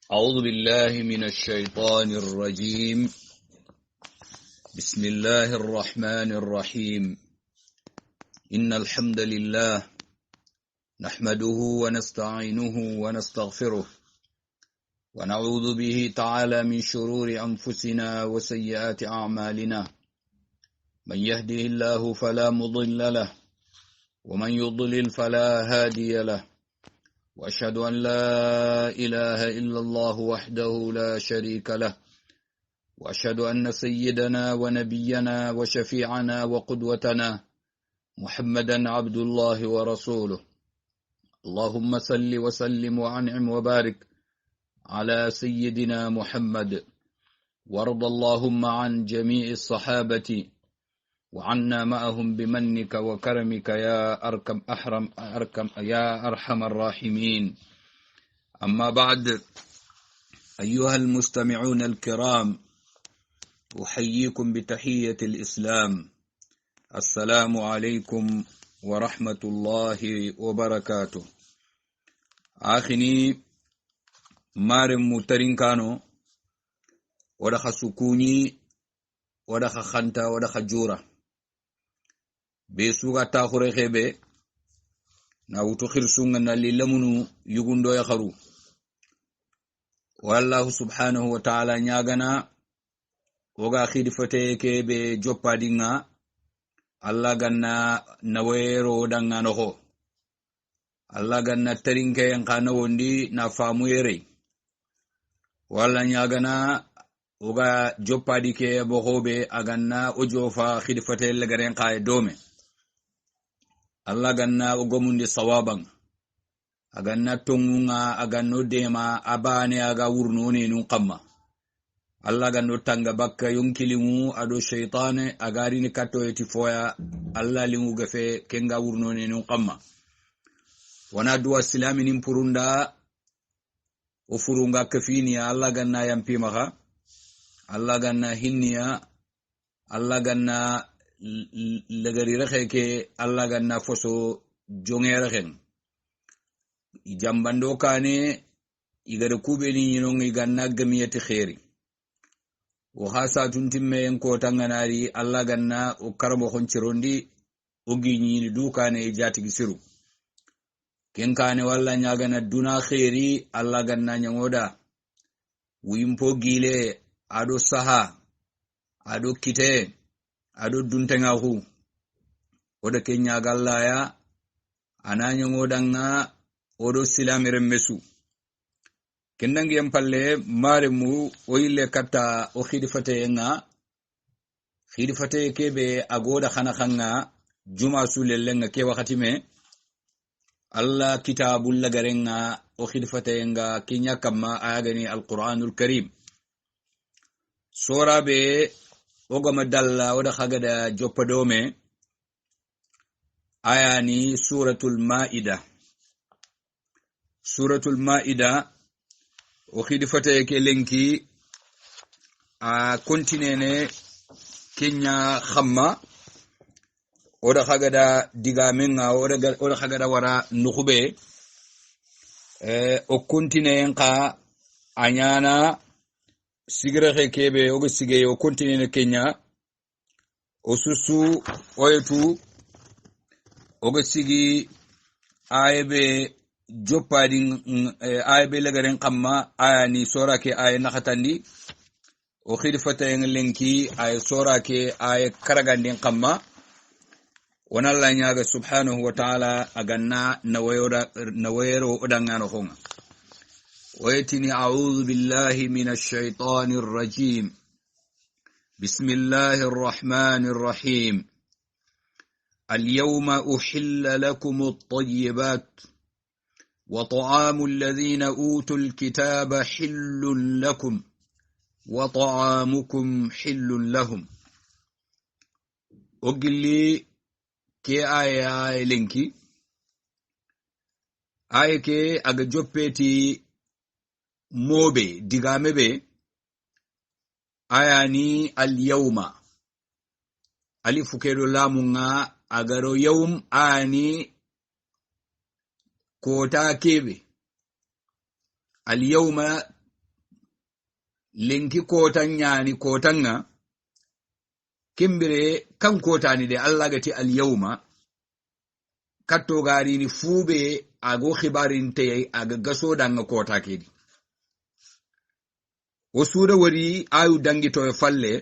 أعوذ بالله من الشيطان الرجيم. بسم الله الرحمن الرحيم. إن الحمد لله نحمده ونستعينه ونستغفره ونعوذ به تعالى من شرور أنفسنا وسيئات أعمالنا. من يهده الله فلا مضل له ومن يضلل فلا هادي له، وأشهد أن لا إله إلا الله وحده لا شريك له، وأشهد أن سيدنا ونبينا وشفيعنا وقدوتنا محمدا عبد الله ورسوله. اللهم صل وسلم وأنعم وبارك على سيدنا محمد، وارض اللهم عن جميع الصحابة وعنا معهم بمنك وكرمك يا أرحم الراحمين. أما بعد، أيها المستمعون الكرام، أحييكم بتحية الإسلام. السلام عليكم ورحمة الله وبركاته. آخني مارم مترين كانوا ودخ سكوني ودخ خنتا ودخ جورة بسوغا تاخوري خيبه na wuto khirsunga na lilamunu yugundo ya kharu. Wallahu subhanahu wa ta'ala nyagana oga khidifate ke be joppadinga Allah ganna nawero danga noho. Allah ganna tarinke yang kana wondi na famu yere. Walla nyagana oga joppadike bohobe aganna ojofa khidifate legaren kay dome. Allah ganna ogomundi sawaban aganna tongunga aganno dema abane aga wurnone nun qamma. Allah ganno tanga bakka yonkilimu ado shaytane agarini katto eti foya Allah limu gafe kenga wurnone nun qamma. Wana duwa silami nim purunda o furunga kafini Allah ganna yampi maha, Allah ganna hinniya, Allah ganna lagari rakhe ke Allah ganna foso jonge rakhen jambando kane igada kubeni yinong iganna gamiyati khairi wa hasa tuntimme en ko tanganari Allah ganna o karbo khonchirondi o ginyini dukane jati gisiru ken kane walla nyagana duna khairi Allah ganna nyangoda wimpo gile ado saha ado kite ado duntenga hu oda kenya gallaya ananya ngodanga odo silamire mesu kendangi yampalle maremu oile kata o khidifate kebe agoda khana khanga juma sulellenga ke wakati me Allah kitabul lagarenga o khidifate nga kenya kama ayagani alquranul karim sura be oga madalla oda khagada joppadome ayani suratul maida o khidifata ke lenki a kontinene kenya khamma oda khagada digamenga oda khagada wara nukhube o kontinen ka anyana sigre kebe ogo sige o kontinene kenya o susu oyetu ogo sigi ayebe joppadin ayebe lagaren qamma ayani sorake ay nakhatandi o khidfata en lenki ay sorake ay karagandin qamma wanalla nyaga subhanahu wa ta'ala aganna nawero odangano honga ويتني أعوذ بالله من الشيطان الرجيم. بسم الله الرحمن الرحيم. اليوم أحل لكم الطيبات وطعام الذين أوتوا الكتاب حل لكم وطعامكم حل لهم. أقلي كي آية لنكي آية كي أجوبتي mobe digamebe ayani al-yawma alifu kedo lamunga agaro yawm ani kota kebe al-yawma lenki kotan nyani kotanga kembere kan kotani de Allah gati al yawma katto gari ni fube ago khibarin te aga gaso danga kota kedi wasuda wari ayu dangi to falle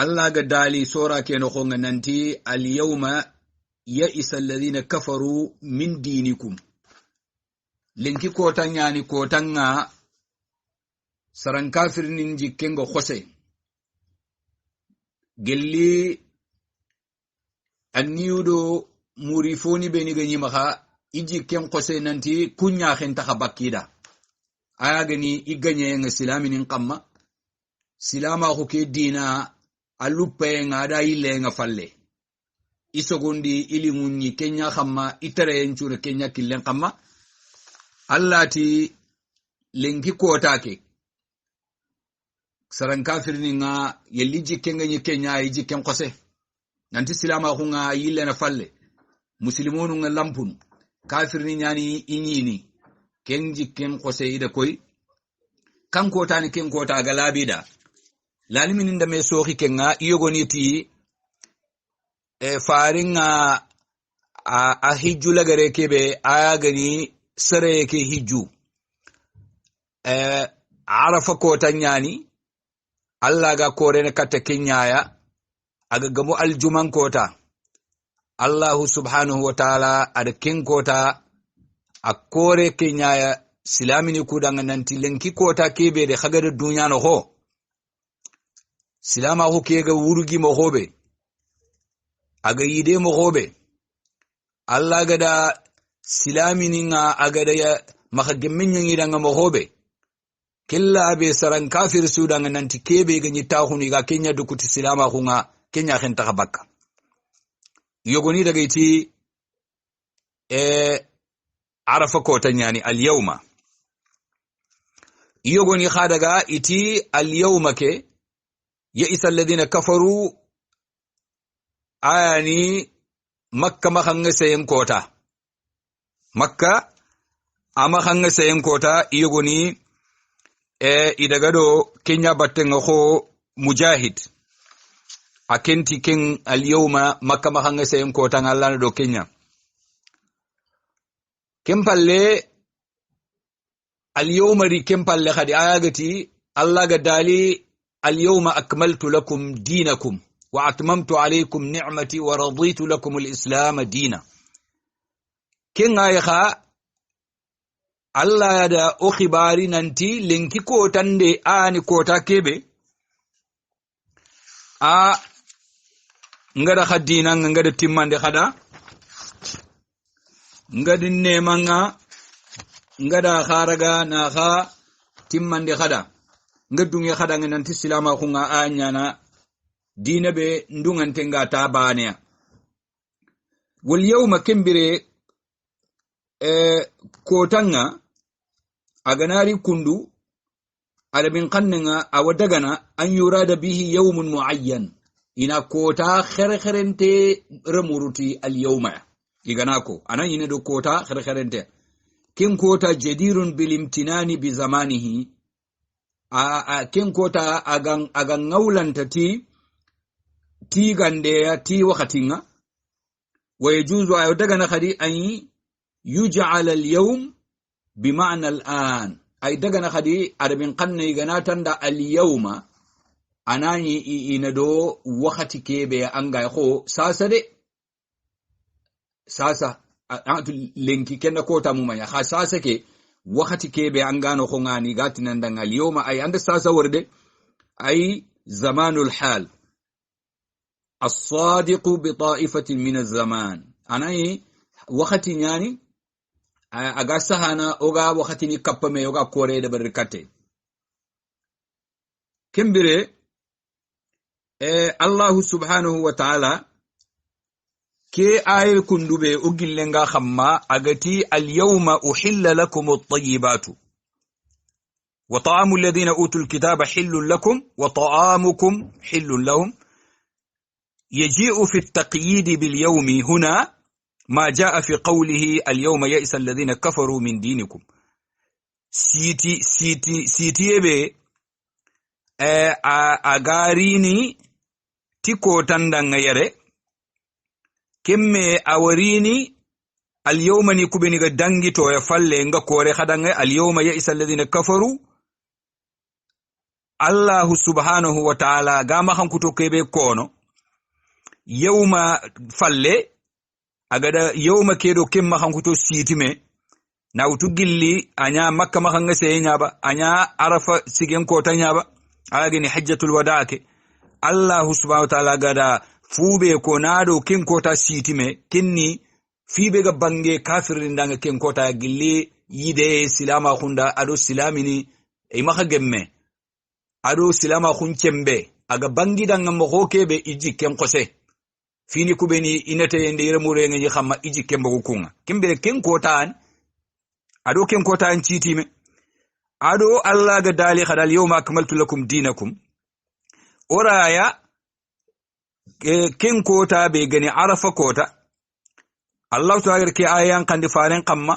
Allah ga dali sora keno khonga nanti al yawma ya'isa alladhina kafaru min dinikum lenki kotan nyani kotanga saran kafirnin jikkengo khose gelli anniudo murifoni beni ganyi maka ijikken khose nanti kunya khenta khabakida aya gani iganye nga silaminin qamma silama ko ke dina aluppe nga da ile nga falle isogondi ilimunni kenya khamma itare encure kenya killen qamma allati lenki kotake saran kafirni nga yelli jikken nga kenya ijikken khose nanti silama ko nga ile na falle muslimonu nga lampun kafirni nyani inyini ken jikken khose ida koy kan kotani ken kota galabida lalimin inda me soxi kenga iyogoniti faringa a hijju lagare kebe aya gani sare ke hijju arafa kota nyani Allah ga korene katta kenyaya aga gamu aljuman kota Allah subhanahu wa ta'ala ada ken kota akore kenyaya silamini kudanga nanti lenki kota kebe de khagada dunya no ho silama ho kega wurugi mo hobe aga yide mo hobe Allah gada silamini nga agada ya makhagemmin yidanga mo hobe killa be saran kafir sudanga nanti kebe ganyi tahuni ga kenya dukuti silama ho nga kenya khenta khabaka yogoni daga iti arafa kota nyani al yawma yogoni khadaga iti al yawma ke ya'isa alladhina kafaru ayani makka makhanga sayen kota makka ama khanga sayen kota yogoni idagado kenya battenga kho mujahid akenti ken al yawma makka makhanga sayen kota ngalla do kenya kempalle اليوم ريكم بالله خدي آياتي الله قدالي اليوم أكملت لكم دينكم وأتممت عليكم نعمتي ورضيت لكم الإسلام دينا كن آيخا الله يدا أخباري ننتي لنكي كوتان دي آني كوتا كيبي ngada khadina ngada timmande khada ngadi nemanga ngada kharaga na kha timmande khada ngadunge khada ngananti silama khunga anyana dinabe ndungante ngata baniya wal yawma kimbire kotanga aganari kundu ala bin qannga awadagana an yurada bihi yawmun muayyan ina kota kherente remuruti al yawma iganako anan ina do kota kherente ken kota jadirun bil imtinani bi zamanihi ken kota agan ngawlanta ti gande ya ti wakatinga wa yajuzu ayo daga na khadi an yuj'al al yawm bi ma'na al an ay daga na khadi arabin qanna ganatan da al yawma anani inado wakati kebe anga ko sasa de sasa atu lenki kenna kota mumaya ha sasa ke wakati kebe angano ko ngani gatinan danga al yawma ay anda sasa worde ay zamanul hal الصادق بطائفة من الزمان أنا وقت يعني أجاسها أنا أوجا وقت نكبّم أوجا كوري دبركته كم بره الله سبحانه وتعالى كي آية كندوبة أجلّنغا خما أجتي اليوم أحل لكم الطيبات وطعام الذين أوتوا الكتاب حل لكم وطعامكم حل لهم يجيء في التقييد باليوم هنا ما جاء في قوله اليوم يئس الذين كفروا من دينكم سيتي بي agarini tiko tandanga yare kemme awarini al-yawma ni kubeni ga dangi to ya falle nga kore khadanga al-yawma ya isa alladhina kafaru Allah subhanahu wa ta'ala gama hankuto kebe kono yawma falle agada yawma kedo kemma hankuto sitime na utugilli anya makka mahanga seynya ba anya arafa sigen kota nya ba agani hajjatul wadaake Allah subhanahu wa ta'ala gada fube ko nado ken kota sitime kinni fibe ga bange kafirin danga ken kota gilli yide silama khunda ado silamini e maka gemme ado silama khun cembe aga bangi danga mo hokebe iji ken kose fini kubeni inete yende yiremure ngi xamma iji kemba ko kunga kimbe ken kota an ado ken kota an citime ado Allah ga dali khadal yawma akmaltu lakum dinakum oraya ken kota be gani arafa kota Allah ta'ala ke ayan kandi faren kamma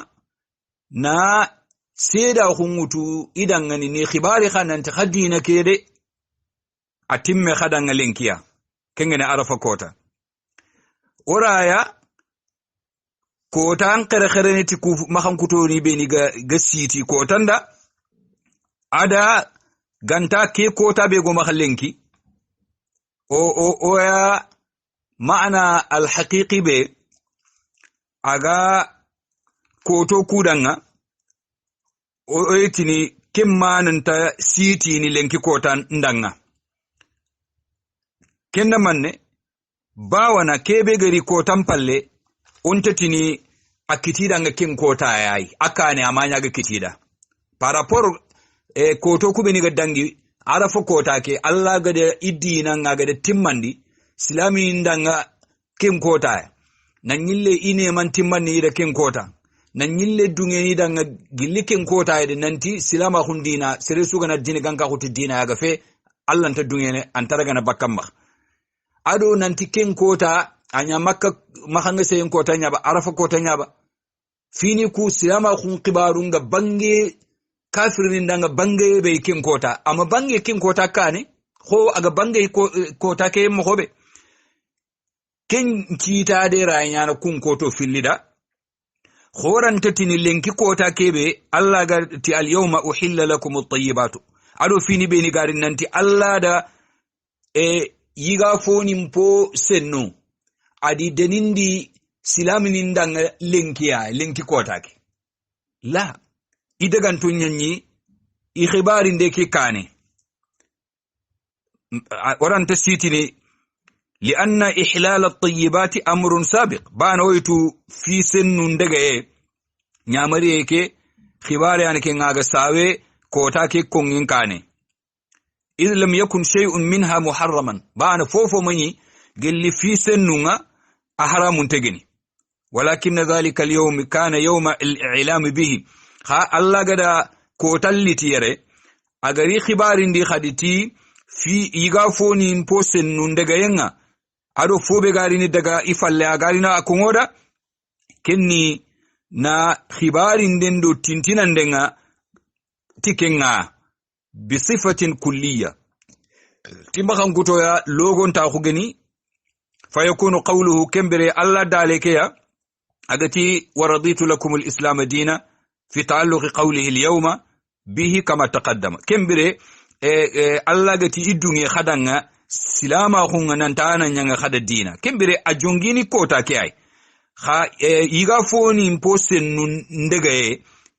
na seda hungutu idan ngani ni khibari khanan ta khadina kede atimme khadan ngalenkiya kengene arafa kota oraya kota an kare ne tiku makan kutoni be ni ga siti kotanda ada ganta ke kota be go mahallenki o ya ma'ana al-haqiqi be aga koto kudanga o etini kimmananta siti ni lenki kota ndanga kenda manne bawana kebe gari kotan palle ontatini akitida nga kin kota yayi akane amanya ga kitida parapor koto kubeni ga dangi arafa kota ke Allah ga da idina nga ga da timmandi islami ndanga kin kota nan yille ine man timmanni da kin kota nan yille dungeni danga gilli kin kota da nanti silama hundina sere su gana dini ganka huti dina ga fe Allah ta dungene antara gana bakkamma ado nanti kin kota anya makka mahanga sayin kota nya ba arafa kota nya ba fini ku silama kun kibarun ga bange kafirin danga bange be kin kota amma bange kin kota kane ho aga bange kota ke mo hobe ken kita de rayanya na kun koto fillida khoran tatini lenki kota kebe Allah ga ti al yawma uhilla lakum at-tayyibatu ado fini be ni garin nanti Allah da yiga foni mpo senno adi denindi silaminin danga lenki kota ke la idagan tunyanyi I khibari ndeke kane waranta sitini لأن إحلال الطيبات أمر سابق بانويتو في سن دغه نيامري ke خبار يعني كي ناغا ساوي كوتا كي كونين كاني إذ لم يكن شيء منها محرما بان فوفو مني قال في سننا أحرام تجني ولكن ذلك اليوم كان يوم الإعلام به خا الله قد كوتالي تيري أغري خبار دي خدتي في يغافوني مبوسن نندغينا ado fobe garini daga ifalle agarina akungoda kenni na khibarin dendo tintinan denga tikenga bisifatin kulliya timakan kuto ya logon ta khugeni fayakunu qawluhu kambire alla dalekeya agati waraditu lakum alislam dina fi ta'alluq qawlihi alyawma bihi kama taqaddama kambire alla gati idungi khadanga silama khunga nantana nyanga khada dina kembere ajongini kota ke ay kha yiga foni imposen nun ndege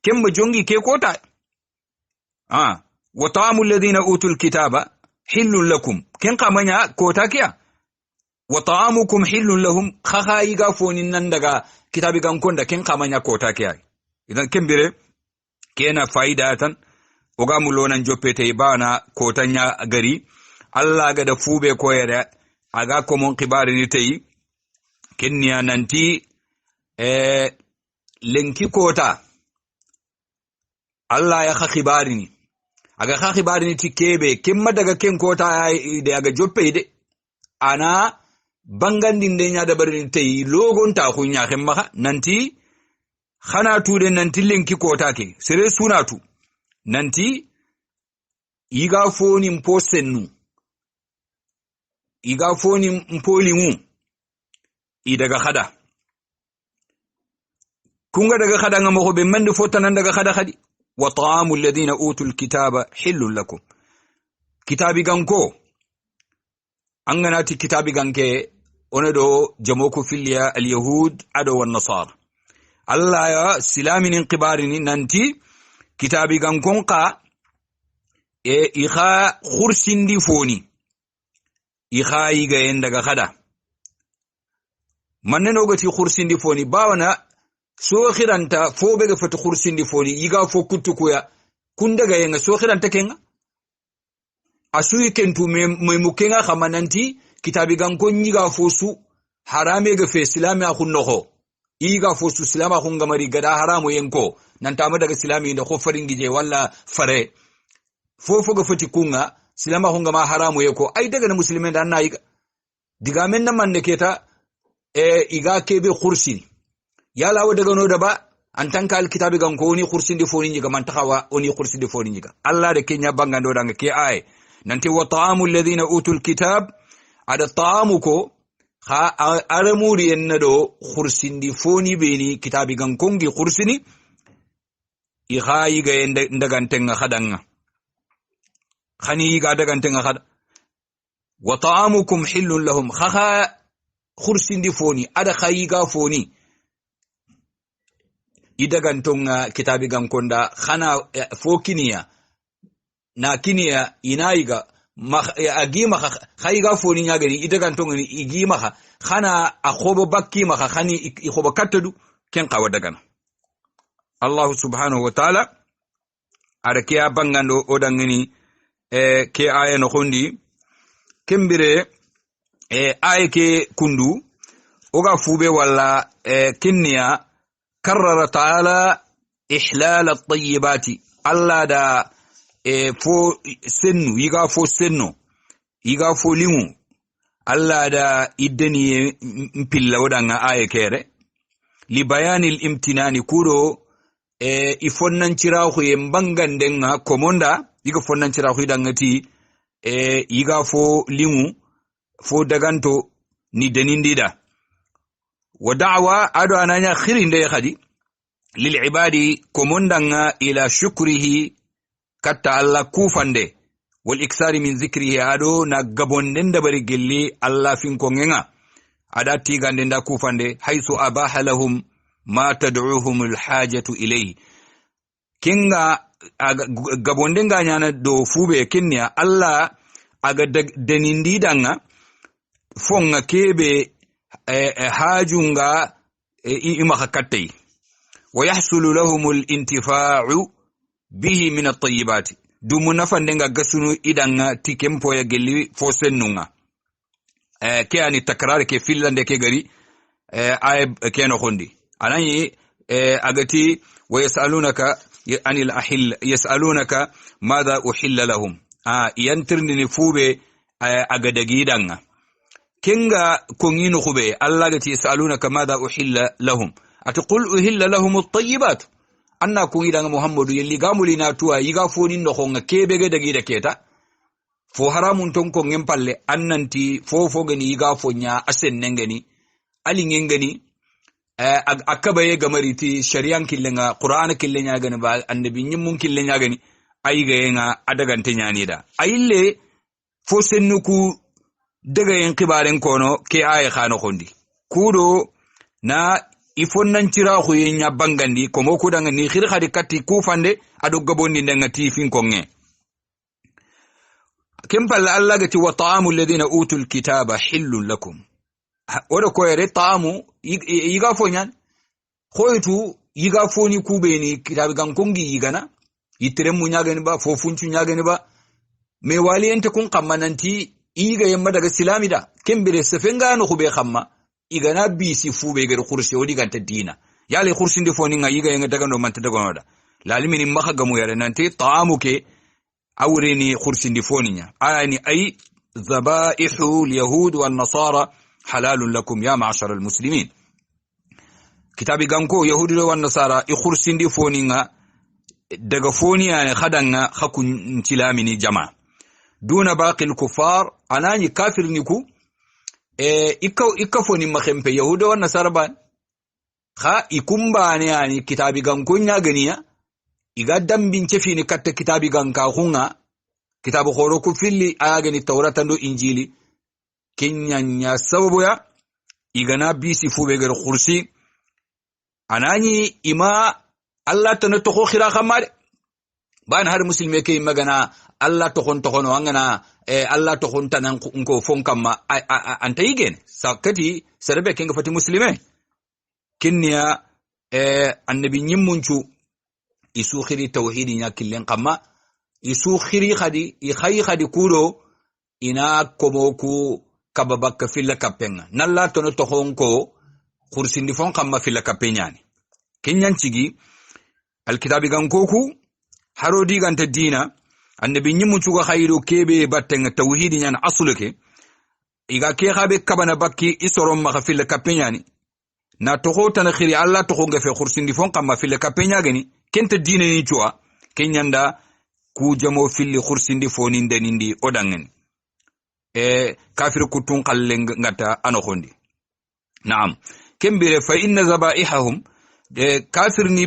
kemba jongi ke kota wa ta'amul ladina utul kitaba hillun lakum ken kamanya kota ke wa ta'amukum hillun lahum kha yiga foni nan daga kitabi gan konda ken kamanya kota ke ay idan kembere kena faidatan ogamulonan joppete bana kotanya gari Allah ga da fube koyere aga ko mon kibari ni tayi kenniya nanti lenki kota Allah ya khibari ni aga khibari ni tikebe kimma daga ken kota de aga joppe de ana bangandin de nya da barin tayi logon ta kunya khemma nanti khana tude nanti lenki kota ke sere sunatu nanti iga foni mpo sennu iga foni mpolingu idaga khada kunga daga khada ngamo ko be mande fotanan daga khada khadi wa ta'amul ladina utul kitaba hillun lakum kitabi ganko anganati kitabi ganke onedo jamoko filya al yahud ado wan nasara Allah ya silamin inqibarini nanti kitabi gankon ka ikha khursindi foni ikha yiga yendaga khada maneno gati khursindi foni bawana so khiranta fo bega fata khursindi foni yiga fo kutukuya kundaga yenga so khiranta kenga asuyi kentu me mukenga khamananti kitabi gankon yiga fo su harame ga fe islami akhunno iga fo su islama khunga mari gada haramu yenko nanta ma daga islami nda ko faringije walla fare fofo ga fati kunga silama hunga ma haramu yeko ai daga na muslimin da nayi diga men nan man keta iga kebe khursin yala wa daga no da ba an tanka alkitabi gan ko ni khursin di foni nyiga man taxawa oni khursin di foni nyiga Allah de kenya bangando danga ke ay nanti wa ta'amul ladina utul kitab ada ta'amuko kha aramuri ennado khursin di foni beni kitabi gan kongi khursini i khayi ga ndagantenga khadanga khani ga dagantenga khada wa ta'amukum hillun lahum kha khursin di foni ada khayi ga foni idagantonga kitabi gan konda khana fokiniya na kiniya inaiga agima khaiga foni nyagani idagantonga ni igima khana akhobo bakki ma khani ikhobo katadu ken qawa dagana Allah subhanahu wa ta'ala arake abangando odangani ke aya no khondi kembire aya ke kundu oga fube wala kinniya karrara ta'ala ihlal at-tayyibati alla da fo sennu yiga fo senno yiga fo limu alla da idani mpilla wadanga aya kere li bayanil imtinani kuro ifonnan cirahu yembangandenga komonda yiga fonnan cirahu dangati yiga fo limu fo daganto ni denindida wa da'wa ado ananya khirinde khadi lil ibadi komondanga ila shukrihi katta alla kufande wal iksari min zikrihi ado na gabonden da bari gelli alla fin kongenga ada tigande nda kufande haisu abaha lahum ma tad'uhum alhajatu ilayhi kinga gabonden ga nyana do fube kinnya alla aga denindi danga fonga kebe hajunga ima khakatai wa yahsulu lahum alintifa'u bihi min at-tayyibat dumuna fandenga gasunu idanga tikempo ya gelli fosennunga ke ani takrar ke filande ke gari ay keno khondi anani agati wa yasalunaka anil ahil yasalunaka madha uhilla lahum yantirni fube agadagi danga kinga kongino khube Allah gati yasalunaka madha uhilla lahum atqul uhilla lahum at-tayyibat anna ko idanga muhammadu yelli gamuli na tuwa yiga foni no khonga kebe ga dagi da keta fo haramun ton ko ngem palle annanti fofo gani yiga fonya asen nengani ali ngengani akabaye gamariti shari'an killenga qur'ana killenya gani ba annabi nyimmun killenya gani ayiga yenga adagante nyani da ayille fo sennuku daga yen kibaren kono ke aye khano khondi kudo na ifonnan cira khu yenya bangandi komo ku danga ni khir khadi katti kufande ado gabondi ndanga tifin konge kempal Allah gati wa ta'amul ladina utul kitaba hillun lakum odo ko yere ta'amu yiga fonyan khoytu yiga foni kubeni kitabi gankongi yigana yitere mu nyagani ba fofunchu nyagani ba me wali ente kun qamananti yiga yemma daga silamida kembere sefenga no khube khamma igana bisi fube gere khursi odi ganta dina yale khursi ndi foni nga yiga yenga daga no manta daga noda lalimini maka gamu yare nanti ta'amuke awreni khursi ndi foni nya ayani ay zabaihu alyahud wan nasara halalun lakum ya ma'ashara almuslimin kitabi ganko yahudi wan nasara i khursi ndi foni nga daga foni yani khadanga khakun tilamini jama duna baqil kufar anani kafir niku ikka foni makhempe yahuda wa nasarban kha ikumba ne yani kitabi gankunya ganiya iga dambin cefini katta kitabi ganka hunga kitabu khoro ku filli ayagani tawrata ndo injili kenyanya sababu ya igana bisi fube gar khursi anani ima Allah tana toko khira khamare ban har muslime ke magana Allah tokon tokono angana Allah tokon tanan ko fonkamma anta igen sakati serbe kenga fati muslime kinniya annabi nyimmunchu isu khiri tauhidi nya killen kamma isu khiri khadi I khadi kudo ina komoku kababaka filla kapenga nalla tono tokon ko khursindi fon kamma filla kapenyani kinyan cigi alkitabi gankoku harodi ganta dina annabi nyimmunchu ga khairu kebe battenga tauhidi nya asuluke iga ke khabe kabana bakki isorom ma filla kapenyani na toho tan khiri Allah toho nga fe khursindi fon kamma fil kapenya gani kenta dina ni chua kenyanda ku jamo fil khursindi foni ndenindi odangen kafir kutun qallen ngata anokondi naam kembere fa inna zabaihahum kafir ni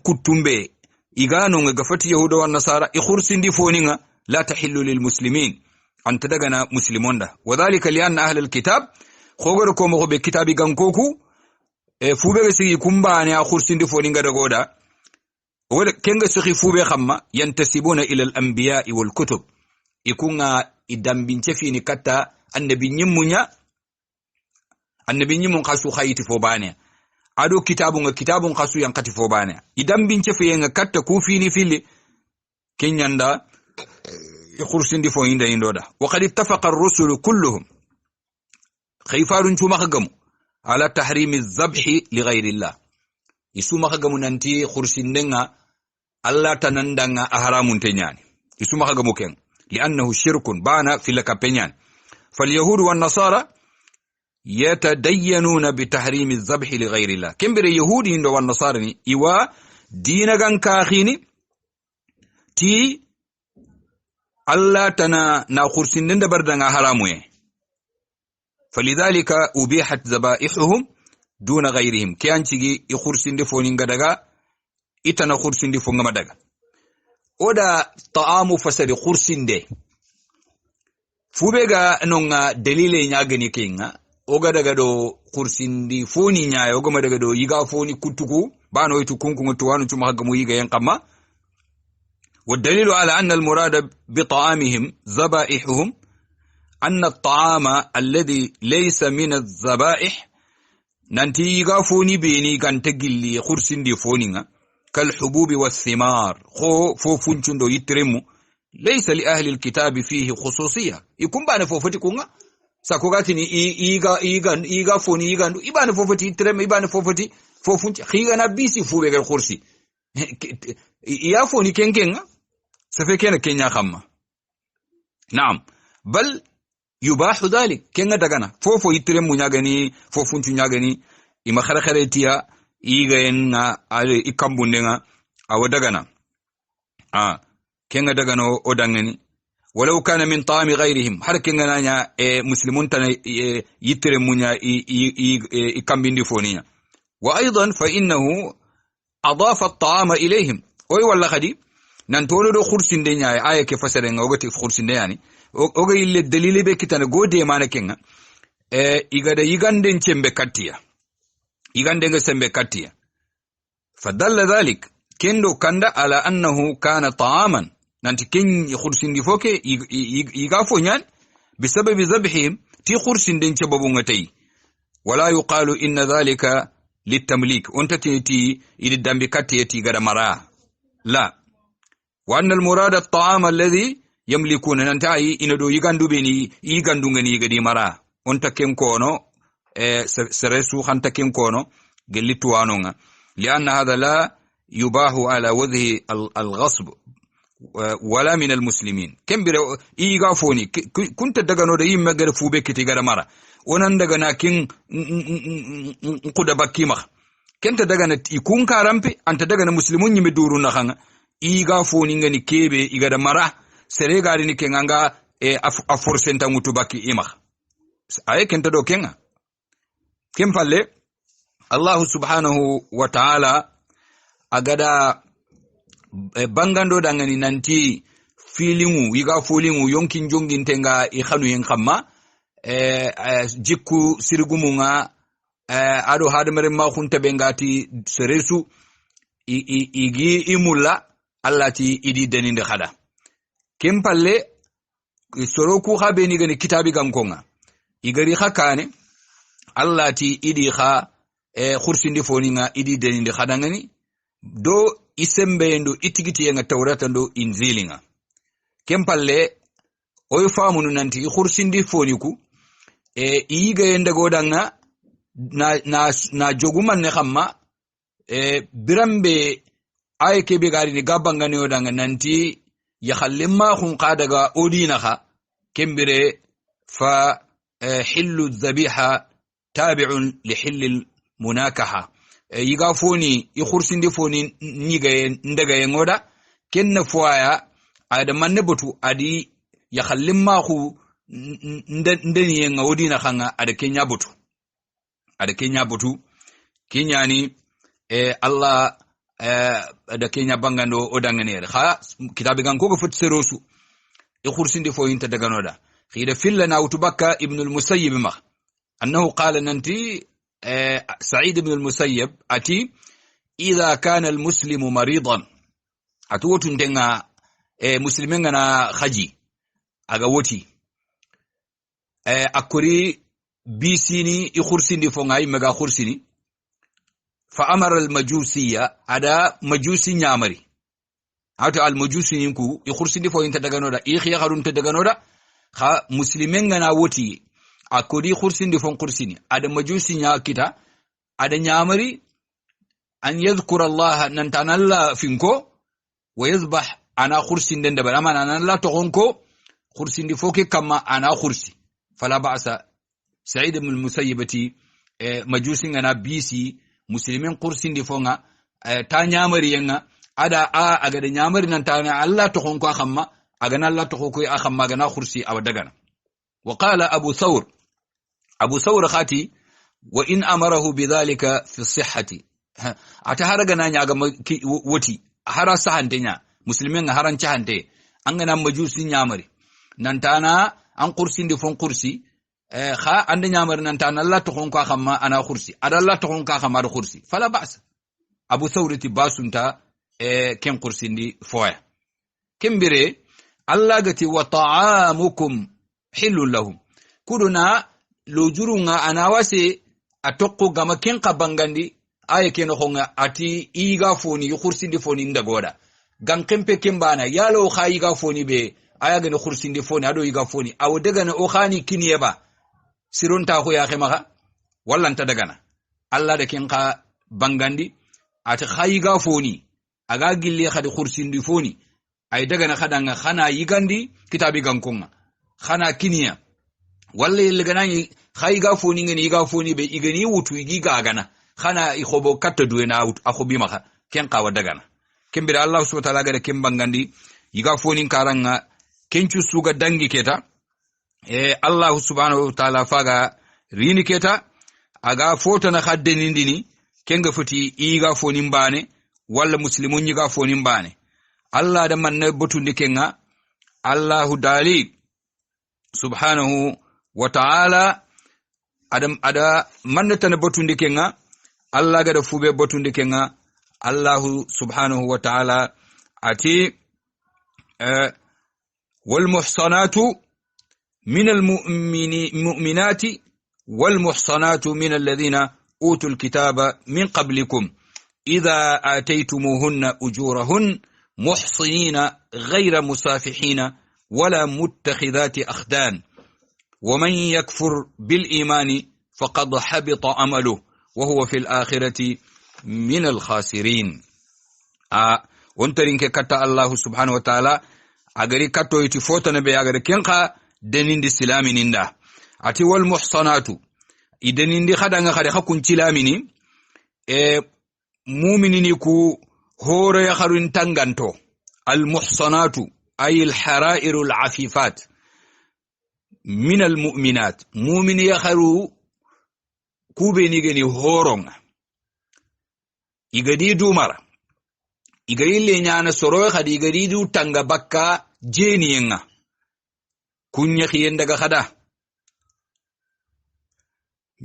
kutumbe igano nga gafati yahuda wa nasara khursindi foni nga la tahillu lil muslimin anta dagana muslimonda wadhālika li anna ahli alkitab khogor ko mo be kitabi gankoku fube sigi kumbani a khursindi foni ngada goda wala kenga sigi fube khamma yantasibuna ila al-anbiya wal kutub ikunga idambin cefini katta annabi nyimmunya annabi nyimmun khasu khayiti fo bane ado kitabun khasu yankati fo bane idambin cefi nga katta ku fini fili kenyanda khursindi fo inda indoda wa qad ittafaqa ar-rusul kulluhum khayfarun chuma khagamu على تحريم الذبح لغير الله يسوما خغمو نانتي خرسيندنغا الله تنندنغا احرام تنياني يسوما خغمو كين لانه شرك بانا في لكابنيان فاليهود والنصارى يتدينون بتحريم الذبح لغير الله كمبر يهودي والنصارى ايوا دينغان كاخيني تي الله تنا نا خرسيندن بردنغا حراموي فلذلك أبيحت ذبائحهم دون غيرهم كيان تيجي يخرسين دي فونين غدغا إتنا خرسين دي فونغ مدغا oda ta'amu fasari khursin de fubega nonga dalile nyagani kinga oga daga do khursin di foni nyaayo oga daga do yiga foni kutuku bano itu kunku tuwanu tuma hagamu yiga yankama والدليل على أن المراد بطعامهم ذبائحهم أن الطعام الذي ليس من الذبائح ننتي يغا فوني بيني كان تجلي خرسين دي فونينا كالحبوب والثمار فو فونچون دو يترمو ليس لأهل الكتاب فيه خصوصية يكون بان فوفتي كونغا ساكوغاتيني إيغا فوني إيغاندو إبان فوفتي يترم إبان فوفتي فوفونچ خيغانا بيسي فوبيغر خرسي إيا فوني كنغا سفكينا كينيا خما نعم بل يباح ذلك كنغا دغانا فوفو يترم نياغاني فوفونچ نياغاني إما خرخرتيا إيغانا على إكامبوندنا أو دغانا كنغا دغانو أودانغني ولو كان من طعام غيرهم حركنا نيا مسلمون تنا يترم نيا إكامبيندي فونيا وأيضا فإنه أضاف الطعام إليهم وي والله خدي نانتولو دو خرسين دي نيا آية كفسرين أوغتي خرسين دي يعني أوغي اللي الدليل بكتانا غودي مانا كينا إيغادا يغاندين چمبه كاتيا يغاندين سمبه كاتيا فدل ذلك كندو كندا على أنه كان طعاما نانتي كين خرسين دي فوكي يغافو نيان بسبب ذبحهم تي خرسين دي چبابو نتي ولا يقال إن ذلك للتمليك وانت تي يددن بكاتيا تي غدا مرا لا وأن المراد الطعام الذي يملكون ننتهي إن دو يغاندو بيني يغاندو غني غدي مرا وانت كيم كونو سرسو خانتا كيم كونو قلتو وانونا لأن هذا لا يباح على وجه الغصب ولا من المسلمين كم بيرو يغافوني كنت دغانو دا يم غير فوبك تي غدا مرا ونان دغنا كين قدا باكي مخ كنت دغنا يكون كارامبي انت دغنا مسلمون يمي دورو نخان iga foni ngani kebe igada mara sere gari ni kenganga a forsenta ngutu baki ima aye kenta do kenga kempalle Allah subhanahu wa ta'ala agada bangando dangani nanti feelingu iga folingu yonkin jongin tenga i khanu yen khamma jikku sirgumunga ado hadamare ma khunta bengati seresu igi imulla allati idi deninde khada kempalle soroku khabeni gani kitabi gankonga igari khakane allati idi kha khursindi foninga idi deninde khada ngani do isembe ndo itigiti yenga tawrata ndo inzilinga kempalle oy famunu nanti khursindi foniku iyiga yenda godanga na joguman ne khamma birambe ay kebe gari ni gabanga ne odanga nanti ya khallimma khun qadaga odina kha kembire fa hillu dhabiha tabi'un li hillil munakaha yiga foni i khursindi foni niga ndaga yengoda kenna foya ada manne botu adi ya khallimma khu ndeni yenga odina khanga ada kenya botu kenyani Allah da kenya bangando odanganere kha kitabi ganko go fut serosu e khursindi fo inta daga noda khida fillana utubakka ibn al-musayyib ma annahu qala nanti سعيد بن المسيب أتي إذا كان المسلم مريضا أتوتن دنga مسلمين أنا خجي أغوتي أكوري بيسيني يخرسيني فونغاي مغا خرسيني فأمر المجوسية أدا مجوسي نيامري أتو المجوسي ينكو يخرسيني فو ينتا دغانودا إيخي يخرون تدغانودا خا مسلمين أنا وتي akodi khursindi fon kursini ada majusi nya kita ada nyamari an yadhkura Allah nan tanalla finko wa yadhbah ana khursinde ndaba amana nan la to gonko khursindi foke kama ana khursi fala ba'sa Sa'id ibn al-Musayyibati majusi ngana bisi muslimin kursindi fonga ta nyamari yenga ada aga da nyamari nan tana Allah to gonko khamma aga nan la to ko khamma gana khursi awadagana وقال أبو ثور خاتي وإن أمره بذلك في الصحة أتهرغنا نياغا وتي هرا سحنتنا مسلمين هران چحنتي أنغنا مجوسي نيامري نانتانا أن قرسي دي فون قرسي خا أند نيامري نانتانا الله تخون كا خما أنا قرسي أدا الله تخون كا خما أنا قرسي فلا بأس أبو ثور تي باسونتا كم قرسي دي فويا كم بري الله غتي وطعامكم حل لهم كدنا lojurunga anawase atokko gama kenka bangandi aye keno honga ati iga foni yukursindi foni ndagoda gan kempe kembana yalo kha iga foni be aya gane kursindi foni ado iga foni aw daga na o khani kiniyeba sironta ko ya khema wallanta daga na alla da kenka bangandi ati kha iga foni aga gilli khadi kursindi foni ay daga na khadanga khana yigandi kitabi gankonga khana kiniya walla yelganani khaiga foni ngani iga foni be igani wutu igiga gana khana ikhobo katta duena out akhobi maka ken qawa dagana kembira Allah subhanahu wa ta'ala gada kembangandi iga foni karanga kencu suga dangi keta Allah subhanahu wa ta'ala faga rini keta aga foto na khadde nindini kenga futi iga foni mbane walla muslimun iga foni mbane Allah da manne botundi kenga Allahu dali subhanahu wa ta'ala adam ada mannata na botundi kenga Allah gada fube botundi kenga Allah subhanahu wa ta'ala ati wal muhsanatu min al mu'minati wal muhsanatu min alladhina utul kitaba min qablikum idha ataytumuhunna ujurahun muhsinina ghayra musafihina wala muttakhidati akhdan ومن يكفر بالإيمان فقد حبط عمله وهو في الآخرة من الخاسرين وانترين كتا الله سبحانه وتعالى أغري كتو يتفوت نبي أغري كنقا دنين دي سلامي نندا أتي والمحصنات إدنين دي خدنغ خدي خكون تلاميني مؤمنين يكو هور يخرون تنغانتو المحصنات أي الحرائر العفيفات من المؤمنات مؤمن يخرو كوبي نيجني هورون igadi dumar igari le nyana soro khadi igari du tanga bakka jeniyenga kunya khiyen daga khada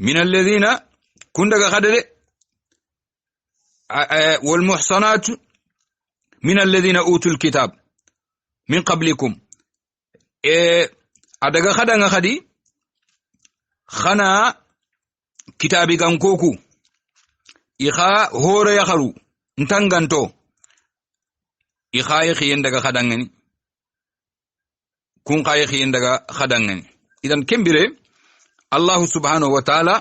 min alladhina kun daga khada de wal muhsanat min alladhina utul kitab min qablikum adaga khada nga khadi khana kitabi gankoku ikha hore ya kharu ntanganto ikha khiyen daga khadangani kun khaye khiyen daga khadangani idan kembire Allah subhanahu wa ta'ala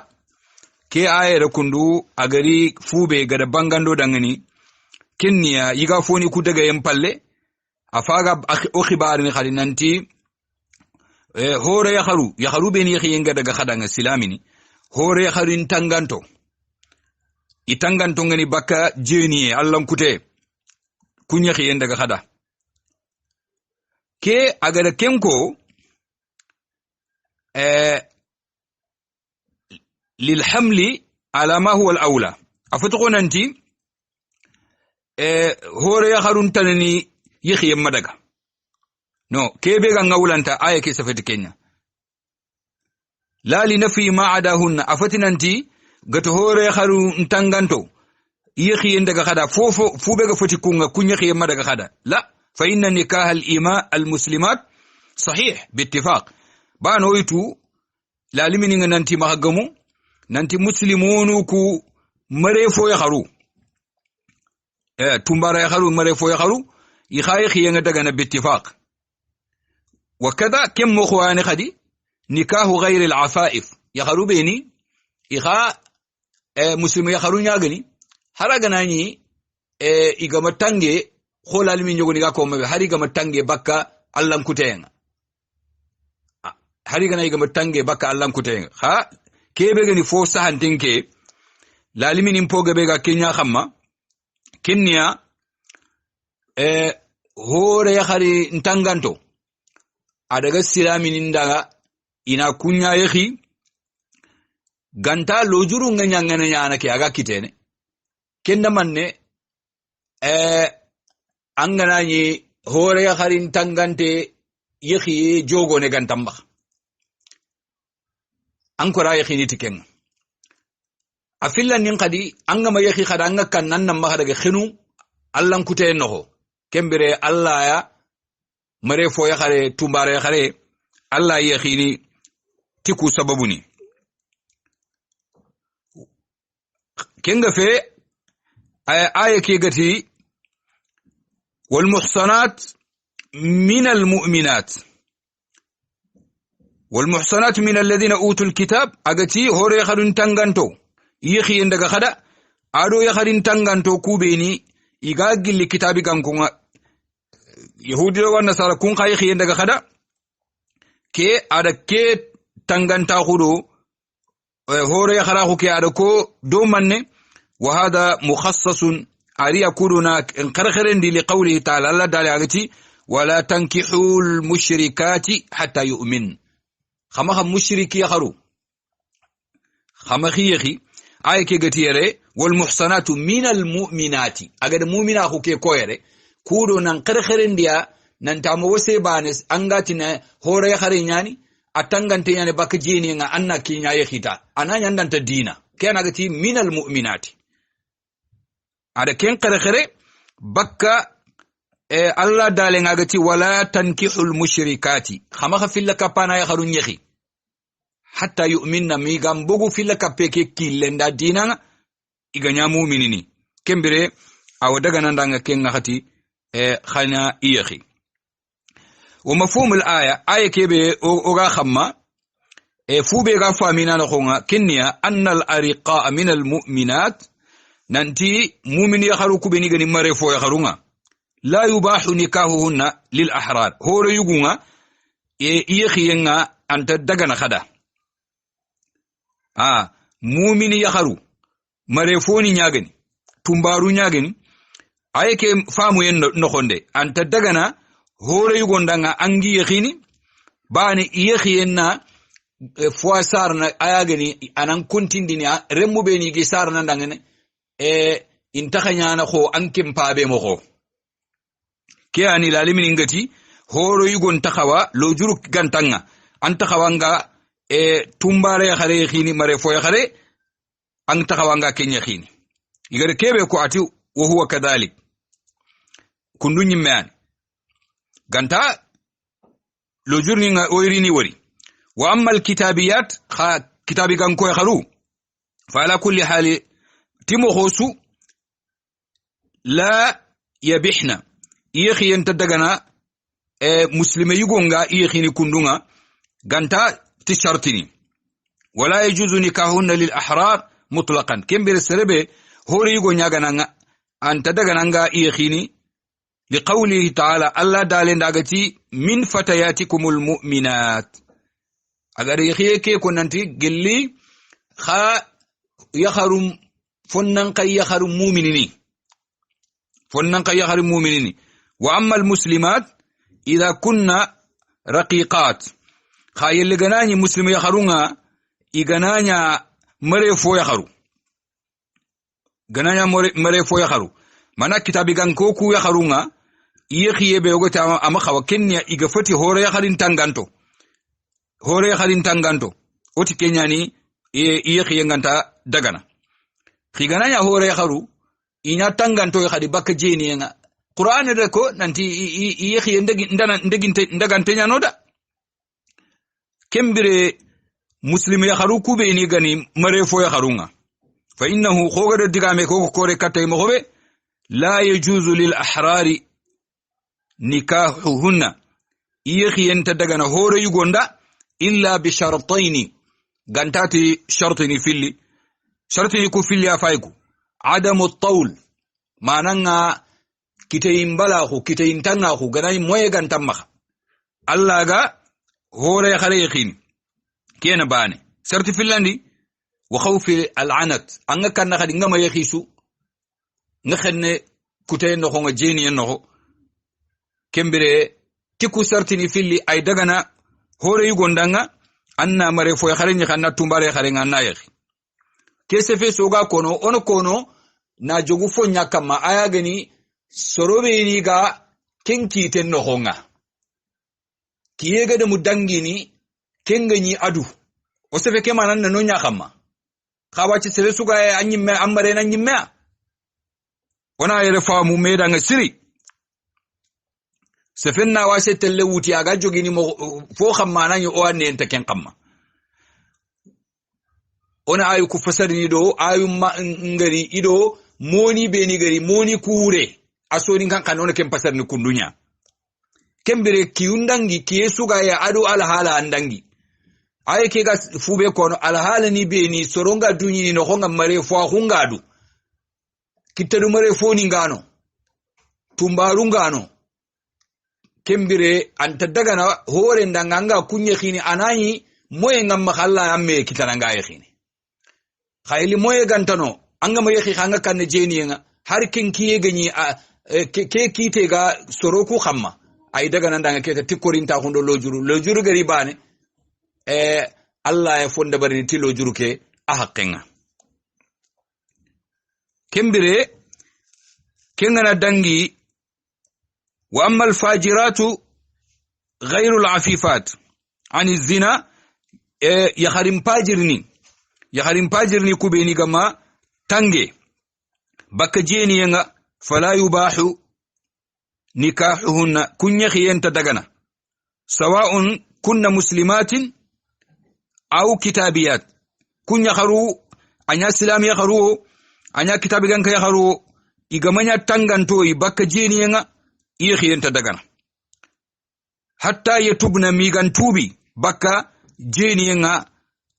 ke ayere kundu agari fube gada bangando dangani kenniya yiga foni ku daga yempalle afaga o khibar ni khadi nanti hore ya kharu beni khiyen daga khadanga silamini hore ya kharu ntanganto itanganto ngani baka jeniye allan kute kunya khiyen daga khada ke agada kenko lil hamli ala ma huwa al awla afatqona anti hore ya harun tanani yikhiyen madaga no kebe ga ngawlanta aya ke safati kenya la li nafi ma adahunna afatinanti gato hore haru ntanganto yikhiyen daga khada fofo fube ga foti kunga kunya khiyen madaga khada la fa inna nikah al ima al muslimat sahih bi ittifaq ba noytu la limini nanti mahagamu nanti muslimunu ku mare fo ya haru tumbara ya haru mare fo ya haru ikhaye khiyen daga na bi ittifaq وكذا كم مخواني خدي نكاه غير العفائف يا haru beni ikha muslim ya kharu nyagani haragana ni igama tange kholal mi nyogoni ga ko mabe hari gama tange bakka allan kutenga hari gana igama tange bakka allan kutenga ha kebe gani fo sahantinke lalimi nim poga be ga kenya khamma kenya hore ya khari ntanganto adaga silamini ndaga ina kunya yakhi ganta lojuru nganyangana nyana ke aga kitene kenda manne angana ni hore ya kharin tangante yakhi jogo ne gantamba ankora yakhi ni tiken afilla nin qadi angama yakhi khada anga kannan nan ma daga khinu allan kute no kembere alla ya mare fo ya khare tumbare ya khare alla yakhi ni tiku sababuni kenga fe aya ke gati wal muhsanat min al mu'minat wal muhsanat min alladhina utul kitab agati hore khadun tanganto yikhi ndaga khada ado ya khadin tanganto kubeni iga gilli kitabi ganko yahudi wa nasara kun khayi khi ndaga khada ke ada ke tanganta khudo hore ya khara ke ada ko do manne wa hada mukhassasun ari yakuluna qarqarendi li qawlihi ta'ala Allah dali agati wala tankihul mushrikati hatta yu'min khama mushriki ya kharu khama khiyi ay ke gatiyere wal muhsanatu minal mu'minati agada mu'mina ko ke koyere kudo nan qarqarendiya nan tamo wose banes angatina hore ya khare nyani atangante nyane bakjini nga anna kinya ykhita ananya ndanta dina kena gati minal mu'minati ada ken qarqare bakka Allah dale ngagati wala tankihul mushrikati khama khafilla kapana ya kharun yakhi hatta yu'minna mi gambugu filla kapeke kilenda dina iganya mu'minini kembere aw daga nandanga ken ngati khana yakhi ومفهوم الآية آية كبه أغا خما فوبي غا من نخونا كنيا أن الأرقاء من المؤمنات ننتي مؤمن يخروك بنيغني مرفو يخرونا لا يباح نكاههن للأحرار هو ريغونا يخينا أنت دغنا خدا مؤمن يخرو مرفو نيغني تمبارو نيغني ayeke famu yen nokhonde anta dagana hore yugondanga angi yakhini bani yakhiyenna fois sarna ayagani anan kontindini remmu beni gi sarna ndangene intakhanyana kho ankem pabe mo kho ke ani lalimin ngati horo yugon takhawa lo juru gantanga antakhawanga tumbare khare khini mare fo khare an takhawanga kenya khini igare kebe ko ati wa huwa kadhalik kundunyi man ganta lo jurni nga oirini wari wa amma alkitabiyat kha kitabi kan ko kharu fa ala kulli hali timo khosu la yabihna yekhi entadagana muslime yugonga yekhini kundunga ganta tishartini wala yajuzu nikahunna lil ahrar mutlaqan kembere serebe hori yugo nyagana antadagananga yekhini liqawlihi ta'ala alla dalendagati min fatayatikumul mu'minat agar yekhike konanti gelli kha yakharum fonnan kay yakharum mu'minini wa amma al muslimat idha kunna raqiqat khayel ganani muslim yakharunga igananya mare fo yakharu gananya mare fo yakharu mana kitabi gan ko ku yakharunga yekhiye be ogota ama khawa kenya igafati hore yakharin tanganto oti kenyani yekhiye nganta dagana khigananya hore yakharu inya tanganto yakhadi bakka jeni nga qur'an de ko nanti yekhiye ndagante nyanoda kembire muslim yakharu kube ni gani mare fo yakharunga fa innahu khogade digame ko kore katay mo hobe la yajuzu lil ahrari nikahuhunna yekhiyen tadagana hore yugonda illa bi shartayn gantati shartini filli shartini ku filli afaiku adamu at-tawl mananga kitayin balahu kitayin tangahu ganay moye gantamma Allah ga hore khare yakhini kena bane sharti fillandi wa khawfi al-anat anga kanna khadi ngama yakhisu ngakhne kutayen no nga jeni en no kembere tiku sartini filli ay dagana hore yugondanga anna mare fo khare ni khanna tumbare khare nganna yakhi kese fe soga kono na jogu fo nyakama aya gani sorobe ni ga kenki ten no honga kiyega de mudangini kengani adu o sefe ke manan no nyakama khawachi sere suga anyimme amare na nyimme ona yere faamu meda nga siri sefenna wase telle wuti aga jogini mo fo xamma nañu o anne enta ken xamma ona ayu ku fasari do ayu ngari ido moni beni gari moni kure asoni kan kanona ken pasar ni kundunya kembere kiundangi kiesuga ya adu alhala andangi aye ke ga fube kono alhala ni beni soronga dunyi no honga mare fo hungadu kitadu mare fo ni ngano tumbaru ngano kembere anta dagana hore ndanganga kunye khini anani moye ngamma khalla amme kitananga yakhini khayli moye gantano anga moye khanga kanne jeni nga har kenkiye ganyi ke kite ga soroku khamma ay dagana ndanga kete tikorinta hundo lojuru gari bane Allah ya fonda bari ti lojuru ke a haqqenga kembere kengana dangi wa amma al-fajiratu ghayru al-afifat ani zina yakharim pajirni kubeni gama tange baka jeni yanga fala yubahu nikahuhunna kunya khiyanta dagana sawa'un kunna muslimatin aw kitabiyat kunya kharu anya islam ya kharu anya kitabigan ka ya kharu igamanya tanganto baka jeni yanga khiyanta dagana hatta yatubna migan tubi baka jeni yanga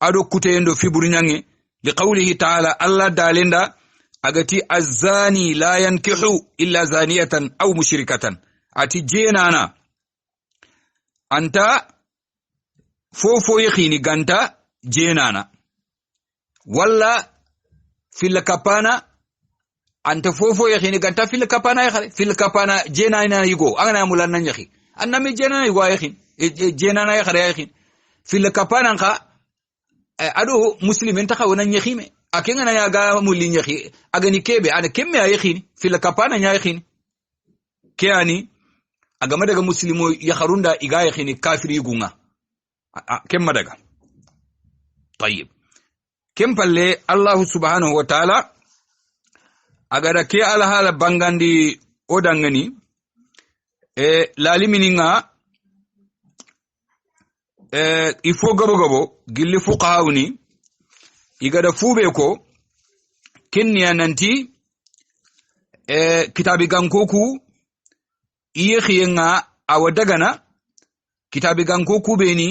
ado kutendo fiburinyange liqawlihi ta'ala Allah dalenda agati azani la yankihu illa zaniyatan aw mushrikatan ati jenana anta fofo yakhini ganta jenana walla fil kapana anta fofo yakhini ganta fil kapana yakhare fil kapana jena ina yigo angana mulan nan yakhi annami jena yigo yakhin jena na yakhare yakhin fil kapana kha ado muslimin ta khawana yakhime akenga na yaga mulin yakhi agani kebe ana kemme yakhini fil kapana nya yakhini keani agama daga muslimo yakharunda iga yakhini kafiri gunga kemma daga طيب كم بالله الله سبحانه وتعالى agara ke ala hala bangandi odangani lalimininga ifo gabo gilli fuqahawni igada fube ko kenniya nanti kitabi gankoku iye khiyenga awadagana kitabi gankoku beni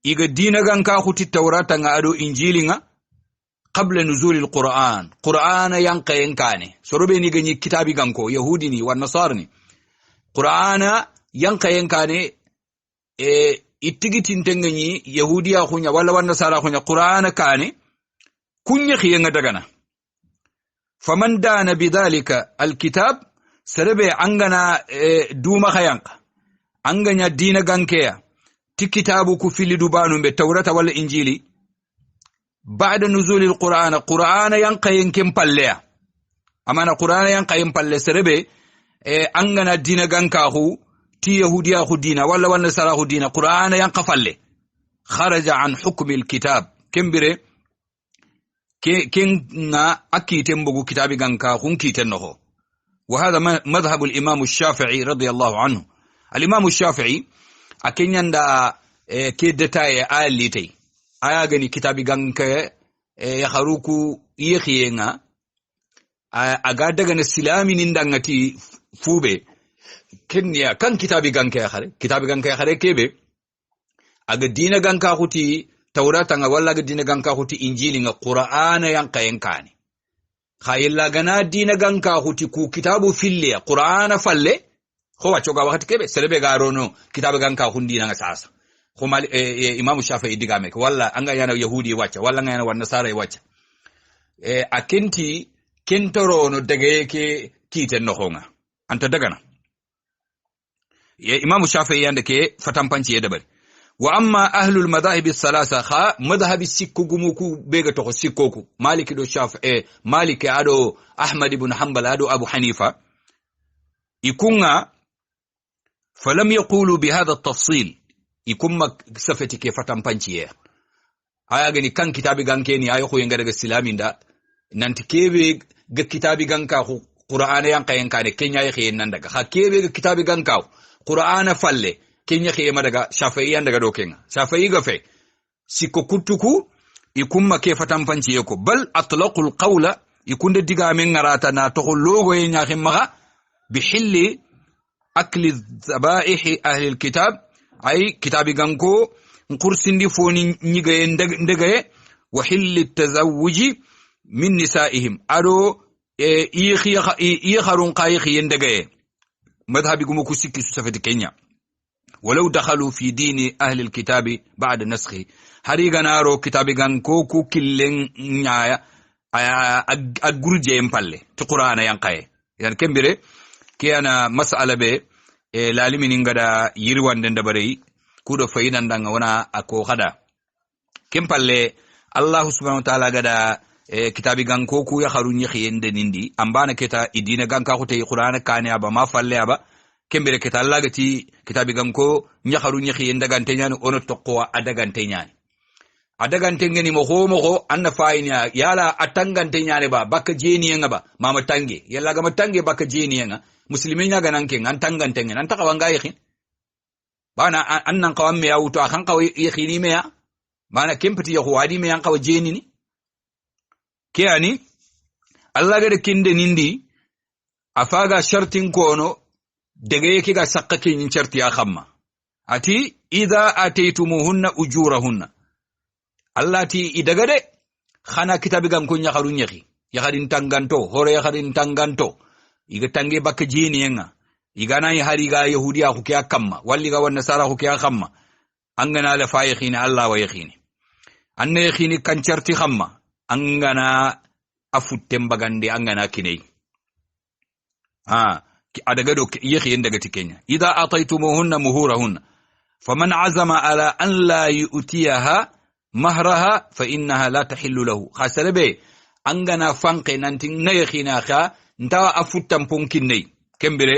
iga dina ganka khuti tawrata nga ado injilinga قبل نزول القرآن قرآن ينقين كاني سربيني غني كتابي غنكو يهوديني والنصارني قرآن ينقين كاني اتغتين تنغني يهوديا خونيا ولا والنصارى خونيا قرآن كاني كن يخينغ دغنا فمن دان بذلك الكتاب سربي عنغنا دوما خيانق عنغنا دين غنكيا تي كتابو في لدبانو بالتوراة ولا إنجيلي بعد نزول القرآن ينقين كم بالله أما القرآن ينقين بالله سربي أنغنا دين غنكاهو تي يهوديا خو دينا ولا والنصارى خو دينا قرآن ينقفله خرج عن حكم الكتاب كم بره كنا أكي تنبغو كتابي غنكاهو كي تنهو وهذا مذهب الإمام الشافعي رضي الله عنه الإمام الشافعي أكين يندا كيدتاي آليتي aya gani kitabi ganka ya haruku yekhiyenga aga daga na silami nindangati fube kenya kan kitabi ganka ya khare kebe aga dina ganka huti taurata nga walla aga dina ganka huti injili nga qur'ana yanka yankani khayilla gana dina ganka huti ku kitabu fille qur'ana falle ko wachoga wakati kebe selebe garono kitabi ganka hundi nga sasa kuma imamu Shafi'i diga mek walla anga yana yahudi wacha walla anga yana wan nasara wacha akenti kentoro no daga yake kiten no honga anta daga na imamu Shafi'i yanda ke fatampanci ya dabari wa amma ahlul madahib as-salasa kha madhhab sikku gumuku bega to sikkoku maliki do Shafi'i maliki ado ahmad ibn hanbal ado abu hanifa ikunga falam yaqulu bi hadha at-tafsil ikumma safeti ke fatampanci ya aya gani kan kitabi ganke ni ayo ko yenga daga islamin da nanti kebe ga kitabi ganka ko qur'ana yanka yanka ne kenya yake nan daga ha kebe ga kitabi ganka qur'ana falle kenya ke ma daga shafi'i daga dokenga shafi'i ga fe sikko kutuku ikumma ke fatampanci yako bal atlaqul qawla ikunde diga men ngarata na to logo yenya khimma bi hilli akli dhaba'ih ahli alkitab ay kitabi ganko nkursindi foni nyigaye ndagaye wa hilli tazawuji min nisaihim ado ikharun qayhi ndagaye madhhabi gumu kusiki safati kenya walau dakhalu fi dini ahli alkitabi ba'da naskhi hari ganaro kitabi ganko ku killen nyaaya agurje empalle to qur'ana yanqaye yan kembere kiyana mas'ala be lalimi ngada yirwande ndabare kudo fayidan danga wana ako hada kempalle Allah subhanahu wa ta'ala gada kitabi ganko ku ya harun yende nindi ambana keta idina ganka ko tay qur'ana kane aba ma falle aba kembere keta Allah gati kitabi ganko nya harun yende gante nyani ono tokko adagante nyani adagante ngeni mo ho anna faynya yala atangante nyane ba baka jeni ngaba mama tange yalla ga matange baka jeni nga muslimin ya ganan ken an tangante ngen an takawanga yakhin bana annan kawam me yawuto akan kaw yakhini me ya bana kempati ya wadi me yan kaw jeni ni kiyani Allah ga de kinde nindi afaga shartin kono daga yake ga sakkake yin sharti ya khamma ati idha ataytumuhunna ujurahunna Allah ti idaga de khana kitabi gam ko nyakharu nyakhi yakharin tanganto hore yakharin tanganto iga tange bakka jeni yenga igana yi hari ga yahudiya ku kya kamma walli ga wan nasara ku kya kamma angana la fayikhini Allah wa yakhini anne yakhini kan charti khamma angana afutte mbagande angana kinai adaga do yekhi daga tikenya idha ataytumuhunna muhurahunna faman azama ala an la yu'tiyaha mahraha fa innaha la tahillu lahu khasalabe angana fanqe nanti nayakhina kha ntawa afuttam ponkinne kembere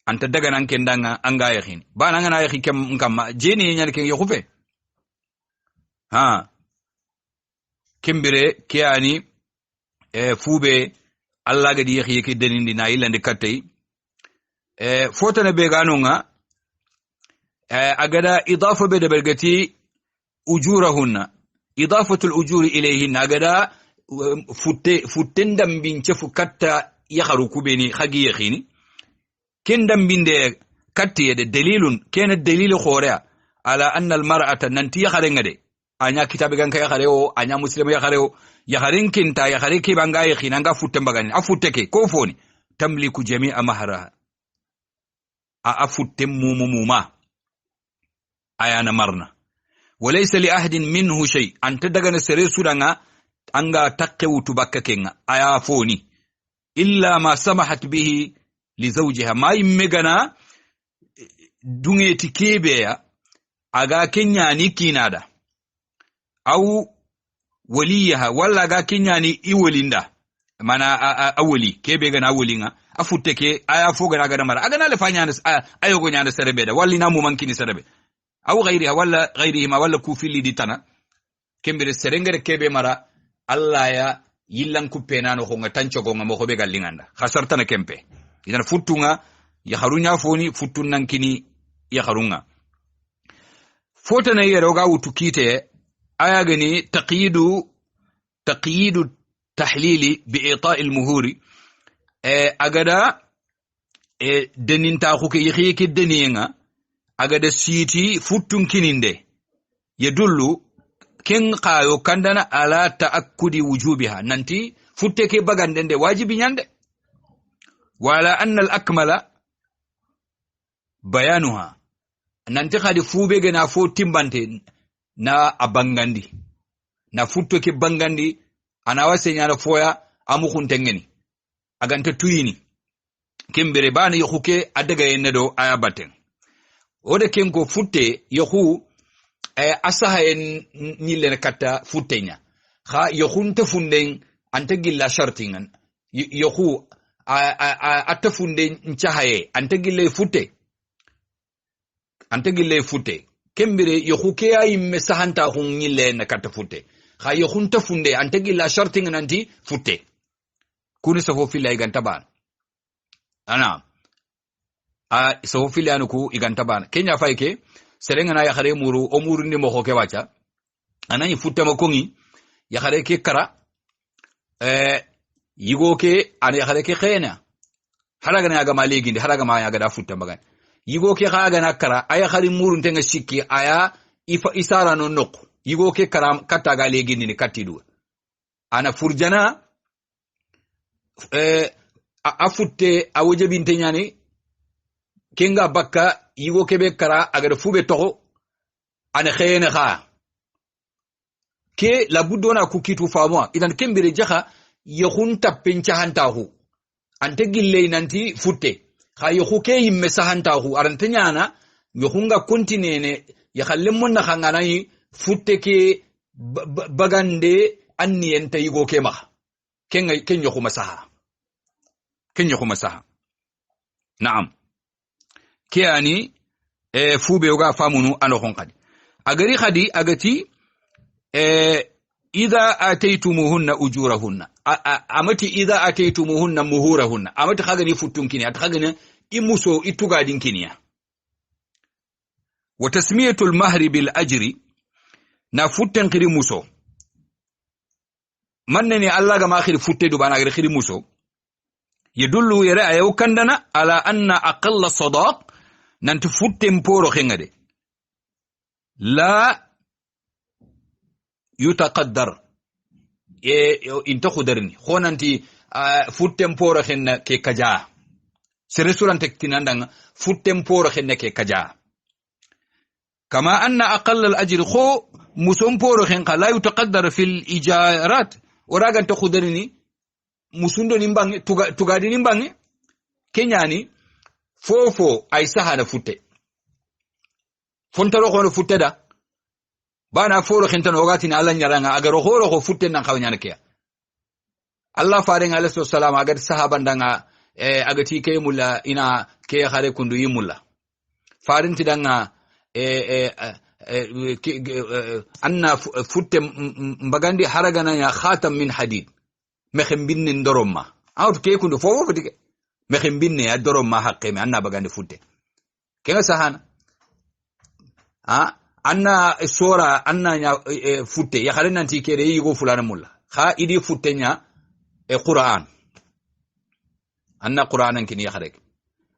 anta daga nan kendanga anga yakhin bana ngana yakhi kam jeni nyal ken yakhufe kembere kiani fube Allah gadi yakhi ke denindi na ilande kattay fotana be ganonga agada idafa be de belgati ujurahunna idafatul ujuri ilayhin agada futtendam bin cefu katta yakharu kubeni khagi yakhini kendam binde katti de dalilun kena dalil khorea ala anna al mar'ata nanti yakhare ngade anya kitabe ganka yakhare o anya muslim yakhare o yakharin kinta yakhare ke banga yakhina nga futtembagani afutteke ko foni tamliku jami'a mahraha afutem mumuma ayana marna walaysa li ahadin minhu shay anta daga na sere sudanga anga taqqewutu bakkakenga aya foni illa ma samahat bihi li zawjiha ma immegana dungeti kebeya aga kenya ni kinada au waliyaha walla aga kenya ni iwolinda mana awoli kebe gana awolinga afutteke aya fogana gana mara agana le fanya ayogo nyanda serebeda walli namu mankini serebe au ghairiha walla ghairihima walla kufili ditana kembere serengere kebe mara alla ya yillan kupenano honga tanchogonga mo hobe gallinganda khasartana kempe idan futtunga ya harunya foni futtun nankini ya harunga fotana yeroga wutukite aya gani taqyidu tahlili bi ita'i al-muhuri agada deninta xuke yexike deninga agada siti futtun kininde yadullu ken qayo kandana ala ta'akkudi wujubiha nanti futte ke bagandende wajibi nyande wala anna al-akmala bayanuha nanti khadi fube gena fo timbante na abangandi na futto ke bangandi ana wase nyana foya amu kuntengeni aganta tuyini kembere bana yokuke adaga yennedo aya baten ode kenko futte yoku asaha en nille kata futtenya kha yokunte funden ante gilla shartingan yoku atta funden nchahaye ante gille futte kembere yokuke ay mesahanta hun nille na kata futte kha yokunte funde ante gilla shartingan anti futte kuni safo fila iganta ban ana safo fila anuku iganta ban kenya faike serenga na yakhare muru o muru ni mo ke wacha anani futte makongi yakhare ke kara yigo ke ana yakhare ke khena haraga na ga malegi ndi haraga ma yaga da futte magan yigo ke khaga na kara aya khari muru ntenga sikki aya isara no nok yigo ke kara kata ga legi ni katidu ana furjana afutte awojebinte nyani kenga bakka yigo kebe kara agada fube toho ane khayene kha ke labudona kukitu famwa idan kembere jaha yahunta pencha hantahu ante gille nanti futte kha yahuke yimme sahantahu arante nyana yahunga kontinene yakhallem na khangana yi futte ke bagande anni ente yigo kema kenyo masaha na'am kiani fube uga famunu ano honkadi agari khadi agati idha ataytumuhunna ujurahunna amati idha ataytumuhunna muhurahunna amati khagani futunkini atkhagani imuso itugadin kiniya wa tasmiyatul mahri bil ajri na futten khiri muso manne Allah ga ma khiri futte du bana khiri muso yadullu yara ayu kandana ala anna aqalla sadaq nanti futten poro khengade la yutaqaddar inta khudarni khonanti futten poro khenna ke kaja sere surante tinandanga futten poro khenna ke kaja kama anna aqalla al ajr kho musom poro khenka la yutaqaddar fil ijarat oraga ta khudarni musundo nimbangi tugadi nimbangi kenyani fofo ay sahana futte fontaro kono futte da bana foro khintano ogati na Allah nyaranga agaro horo ko futte nan kawnyana ke Allah faring alayhi salam agar sahaban danga agati ke mulla ina ke khare kundu yimulla farin tidanga anna futte mbagandi haragana ya khatam min hadid mekhem binne ndoromma awt ke kundu fofo fotike mekhem binne ya doromma haqqe me anna bagandi futte kenga sahana anna sora anna nya futte ya khare nanti kede yigo fulana mulla kha idi futte nya qur'an anna qur'anan kin ya khare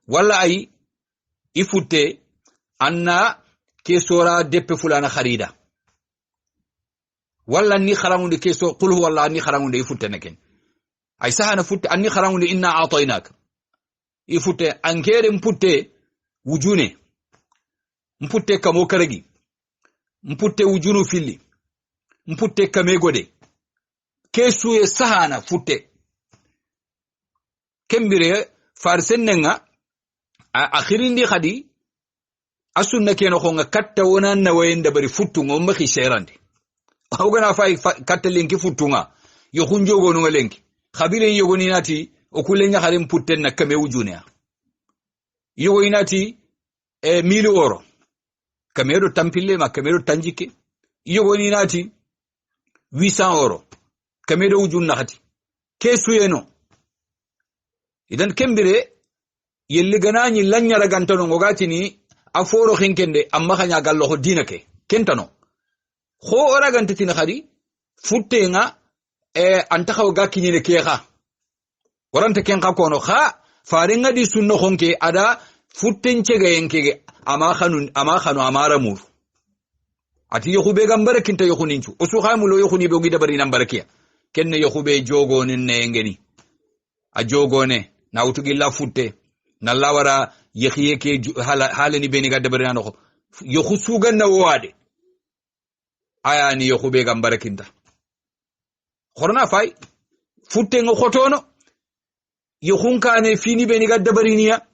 walla ay ifutte anna ke sora deppe fulana kharida walla ni kharamunde ke so qul huwa allah ni kharamunde ifutte neken ay sahana futte anni kharamunde inna a'taynak ifutte ankere mputte wujune mputte kamo karagi mputte wujunu filli mputte kame gode kesu e sahana futte kembire farsennenga akhirindi khadi asunna keno ko nga katta wona na wayenda bari futtu ngo makhi sherande awgana fay katta lenki futtunga yo khunjogo no lenki khabire yogo ni nati o kulenya kharim putten na kame wujune yogo inati 1000 euro kamero tampille ma kamero tanjike yogo ni nati 800 euro kamero wujunna khati kesu yeno idan kembire yelli ganani lanya ragantano ngogati ni aforo khinkende amma khanya gallo ho dinake kentano kho oragantina khadi futtenga anta khaw gakinine kexa warante ken ka kono kha faringa di sunno khonke ada futten cege yenkege ama khanu amara mur ati yokhube gambare kinta yokhuninchu osu khamulo yokhuni be gida bari nambarakiya kenne yokhube jogo ne ngeni a jogone na utugi la futte na lawara yekhiyeke halani beni gadde bari nano yokhu sugan na wade aya ni yokhube gambare kinta khorna fay futte ngo khotono yokhunkaane fini beni gadde bari niya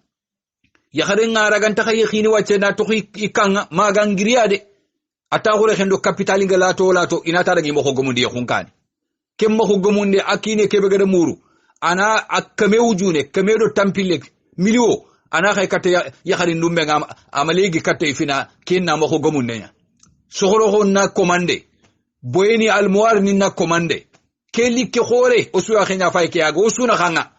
yakhare ngara ganta khayi khini wacce na to ikanga magangiriade ata gore khendo capital ngala to lato inata ragi mo khogomundi yokhunkaane kemmo khogomunde akine kebe gade muru ana akame wujune kamedo tampilek milio ana khay katte yakhari ndumbe ngam amalegi katte fina kinna mo khogomunde nya sohoro honna commande boyeni almoir ni na commande keli ke khore osu akhenya fay ke ago osuna khanga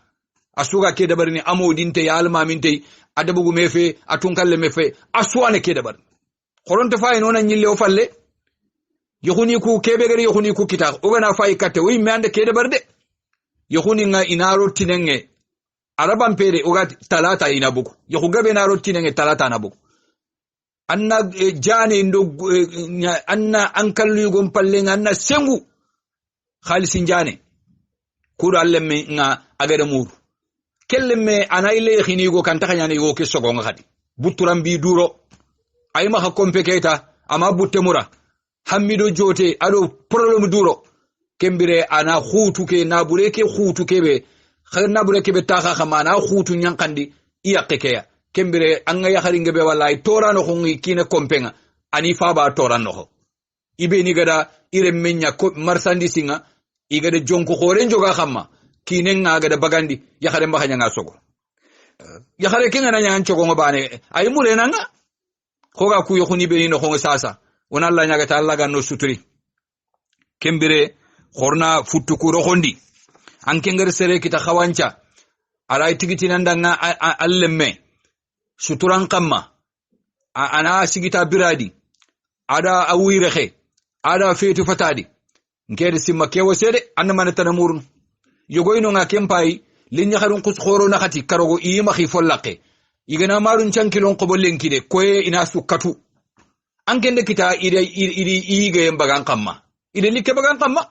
asuga ke dabarni amodinte ya almaminte adabugu mefe atunkalle mefe aswane ke dabar khoronte fay nona nyille o falle yokhuni ku kebe gari yokhuni ku kita ogana fay katte wi mande ke dabar de yokhuni nga inaro tinenge araban pere ogati talata inabuku yokhugabe naro tinenge talata nabuku anna jani ndo anna ankallu gom palle anna sengu khalisin jane kuru allemme nga agada muru kellemme anayle khini go kan takanya ni go ke sogo ngati buturam bi duro ay ma ha kompeketa ama butte mura hamido jote ado problem duro kembire ana khutu ke nabure ke khutu kebe khar nabure ke be taka khamana khutu nyankandi iyakekeya kembire anga ya kharinge be wallahi torano khongi kine kompenga ani faba torano ho ibe ni gada ire menya ko marsandi nga igade jonko khore njoga khamma kine nga gada bagandi ya khare mbakanya nga sogo ya khare kinga na nyan chogo ngobane ay mure nanga khoga ku yokhuni be ni no khonga sasa wona Allah nyaga ta Allah ga no suturi kembire khorna futtu ku rohondi anke ngere sere kita khawancha ala itigiti nandanga allemme suturan kamma ana sigita biradi ada awirexe ada fetu fatadi ngede simma kewo sede anna manata murun yogoyno nga kempai linya kharun qus khoro na khati karogo yima khi follaqe igana marun chankilon qobolenkide koye ina sukatu ankende kita ide ige mbagan kamma ide likke bagan kamma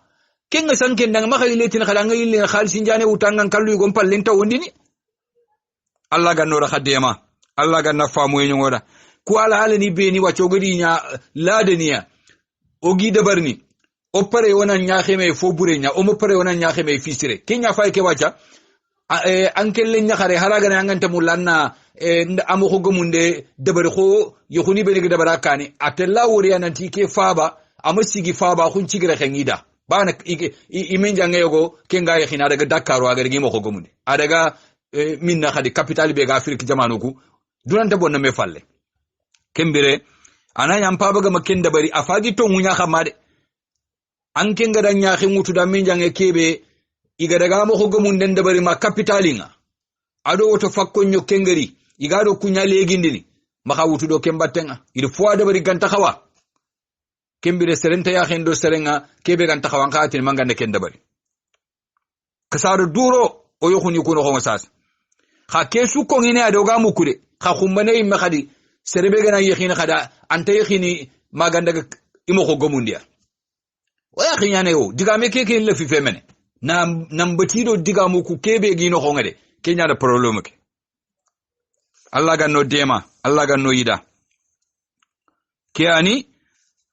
kenga sankenda ma khali letin khala ngai le khalsin jane utangan kallu gom pallenta wondini Allah ganora khadema Allah ganna famu yengoda ku ala halani beni wacogodi nya ladeniya ogi dabarni o pare wona nya kheme fo burenya o mo pare wona nya kheme fisire kenya fay ke wacha ankelle nyakare haraga na nganta mulanna amu ko gomunde debar ko ykhuni be ne dabara kani atella wuri ananti ke faba amu sigi faba kun cigira khangida bana imenja ngego kenga yakhina daga dakaro aga ngimo ko gomunde adaga minna khadi capital be ga afrique jamanuku duranta bonna me falle kembere ananya mpaba ga maken dabari afagi to munya khamade an kenga da nya khimutu da minja ngekebe iga daga mo ko gomunde dabari ma capitalinga ado woto fakkonyo kengari igado kunya legindini maka wutu do kembatenga ido fo dabari ganta khawa kembire serenta ya khendo serenga kebe ganta khawa ngati mangande ken dabari kasaro duro o yokhuni kuno ko sas kha kesu ko ngine ado ga mukude kha khumbane imme khadi serebe gana yekhina khada anta yekhini maganda imo ko gomundia waya khinyane o digame keke le fi femene nam batido digamu ku kebe gino ko ngade kenya da problème ke Allah ganno dema Allah ganno yida kiani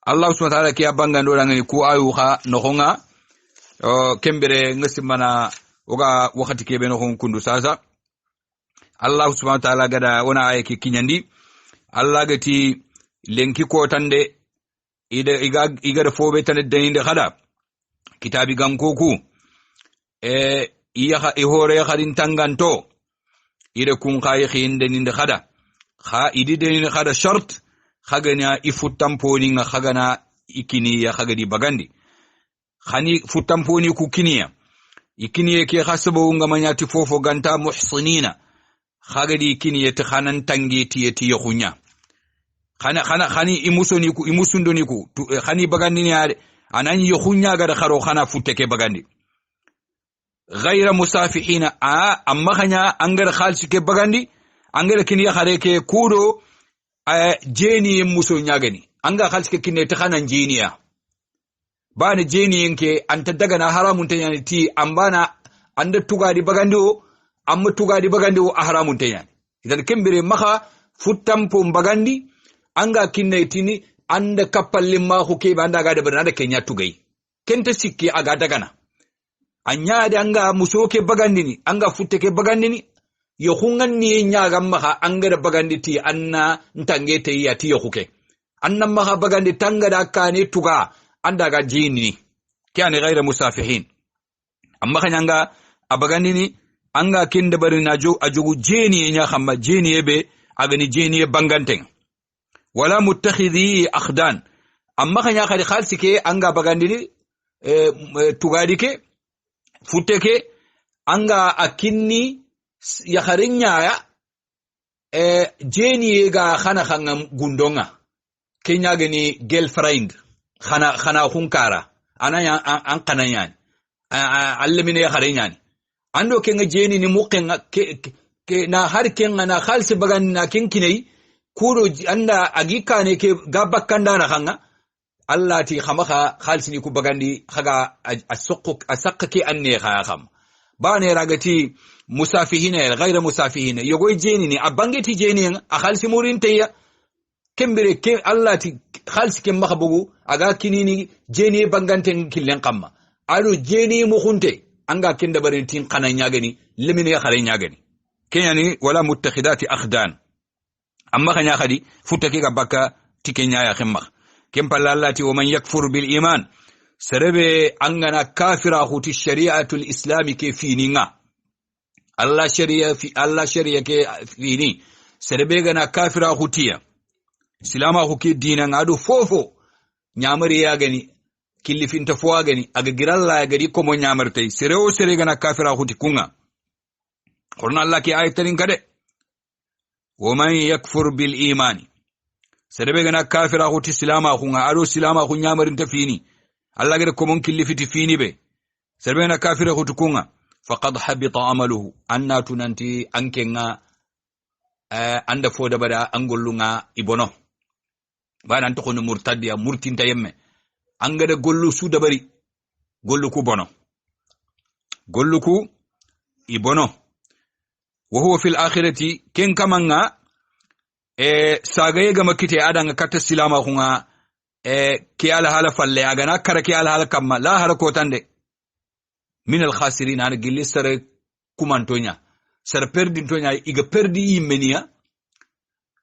Allah subhanahu wa ta'ala kiya bangando ngani ku ayu kha no honga kembere ngasimana oga wakati kebe no hon kundu sasa Allah subhanahu wa ta'ala gada wona ayeki kinyandi Allah gati lenki ko tande iga fobe tan deninde khada kitabi gankoku iya hore khadin tanganto ire kun khayi khinde ninde khada kha idi deninde khada shart khagana ifuttamponi nga khagana ikini ya khagadi bagandi khani futtamponi ku kiniya ikini ke khasabo nga manyati fofo ganta muhsinina khagadi kiniya te khanan tangeti yeti yakhunya khani imusoni ku imusundoni ku khani bagandi ni ade anani yakhunya ga da kharo khana futteke bagandi ghayra musafihina amma khanya angar khalsi ke bagandi angar kiniya khare ke kudo jeni muso nyagani anga khalsi ke kinne te khanan jeniya bana jeni yanke anta daga na haramun tanyani ti ambana anda tugadi bagandi o amma tugadi bagandi o haramun tanyani idan kembere maka futtampo bagandi anga kinne tini anda kapallin ma ko ke banda ga da bana da kenya tugai kenta sikki aga daga na anya da anga muso ke bagandi ni anga futte ke bagandi ni yo hungan ni nyaga maka anga da bagandi ti anna ntange te ya ti yo huke anna maka bagandi tanga da kane tuga anda ga jini kyane gaira musafihin amma kanyanga abagandi ni anga kinda bari najo ajugu jeni nya khamma jeni ebe agani jeni banganten wala muttakhidhi akhdan amma kanya khali khalsike anga bagandi ni tugadi ke futeke anga akinni ya kharinya jeni ga khana khangam gundonga kenya gani girlfriend khana hunkara anaya an kananya allemine ya kharinya ando kenga jeni ni mukenga ke na har kenga na khalsi bagan na kinkinai kuro anda agika ne ke gabakanda na khanga Allah ti khamaka khalsi ni ku bagandi khaga asaqqa anne kham bane ragati musafihina ghayra musafihina yogoy jeni ni abangeti jeni a khalsi murin tayya kembere ke Allah ti khalsi ke makabugu aga kinini jeni banganten killen kamma alo jeni mu khunte anga kenda barentin kananya gani lemine ya kharenya gani kenyani wala muttakhidati akhdan amma kanya khadi futake ga baka tikenya ya khimma kempalla allati wa man yakfur bil iman sarebe angana kafira huti shari'atul islami ke fininga Allah sharia ke fini sarebe gana kafira hutiya silama huki dina ngadu fofo nyamari ya gani kilifin tafuwa gani aga giralla ya gari komo nyamartai serewo sere gana kafira huti kunga korna Allah ki ayatarin kade wa man yakfur bil imani serebe gana kafira huti silama kunga ado silama kun nyamarin tafini Allah gade komo kilifiti fini be serebe gana kafira huti kunga faqad habita amaluhu anna tunanti ankenga anda foda bada angollunga ibono bana anto kono murtadiya murtinta yemme angada gollu su dabari gollu ku bono gollu ku ibono wa huwa fil akhirati ken kamanga sagaye ga makite adanga katta silama kunga ki ala hala falle aga na kara ki ala hala kamma la hara ko tande min al khasirin ana gilli sare kumantonya sar perdi tonya iga perdi imenia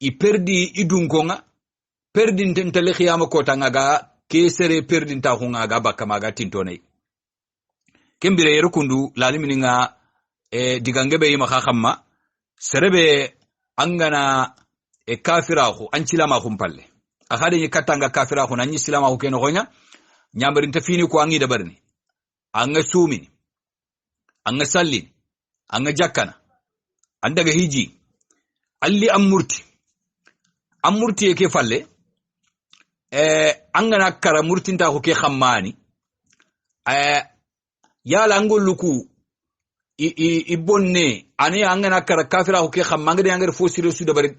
I perdi idunkonga perdi tentele khiyama kotanga ga kesere perdi ta hunga ga bakamaga tintonai kembire yerukundu lalimininga digangebe yima khamma serebe angana kafirahu ancilama kumpalle akade katanga kafirahu nanyi silama ku keno gonya nyambarin tafini ko angi dabarni anga sumini anga sallini anga jakkana andaga hiji alli amurti yake falle angana kara murtinta ko ke khammani yala angoluku ibonne ani angana kara kafira ko ke khammanga de angara fosire su dabari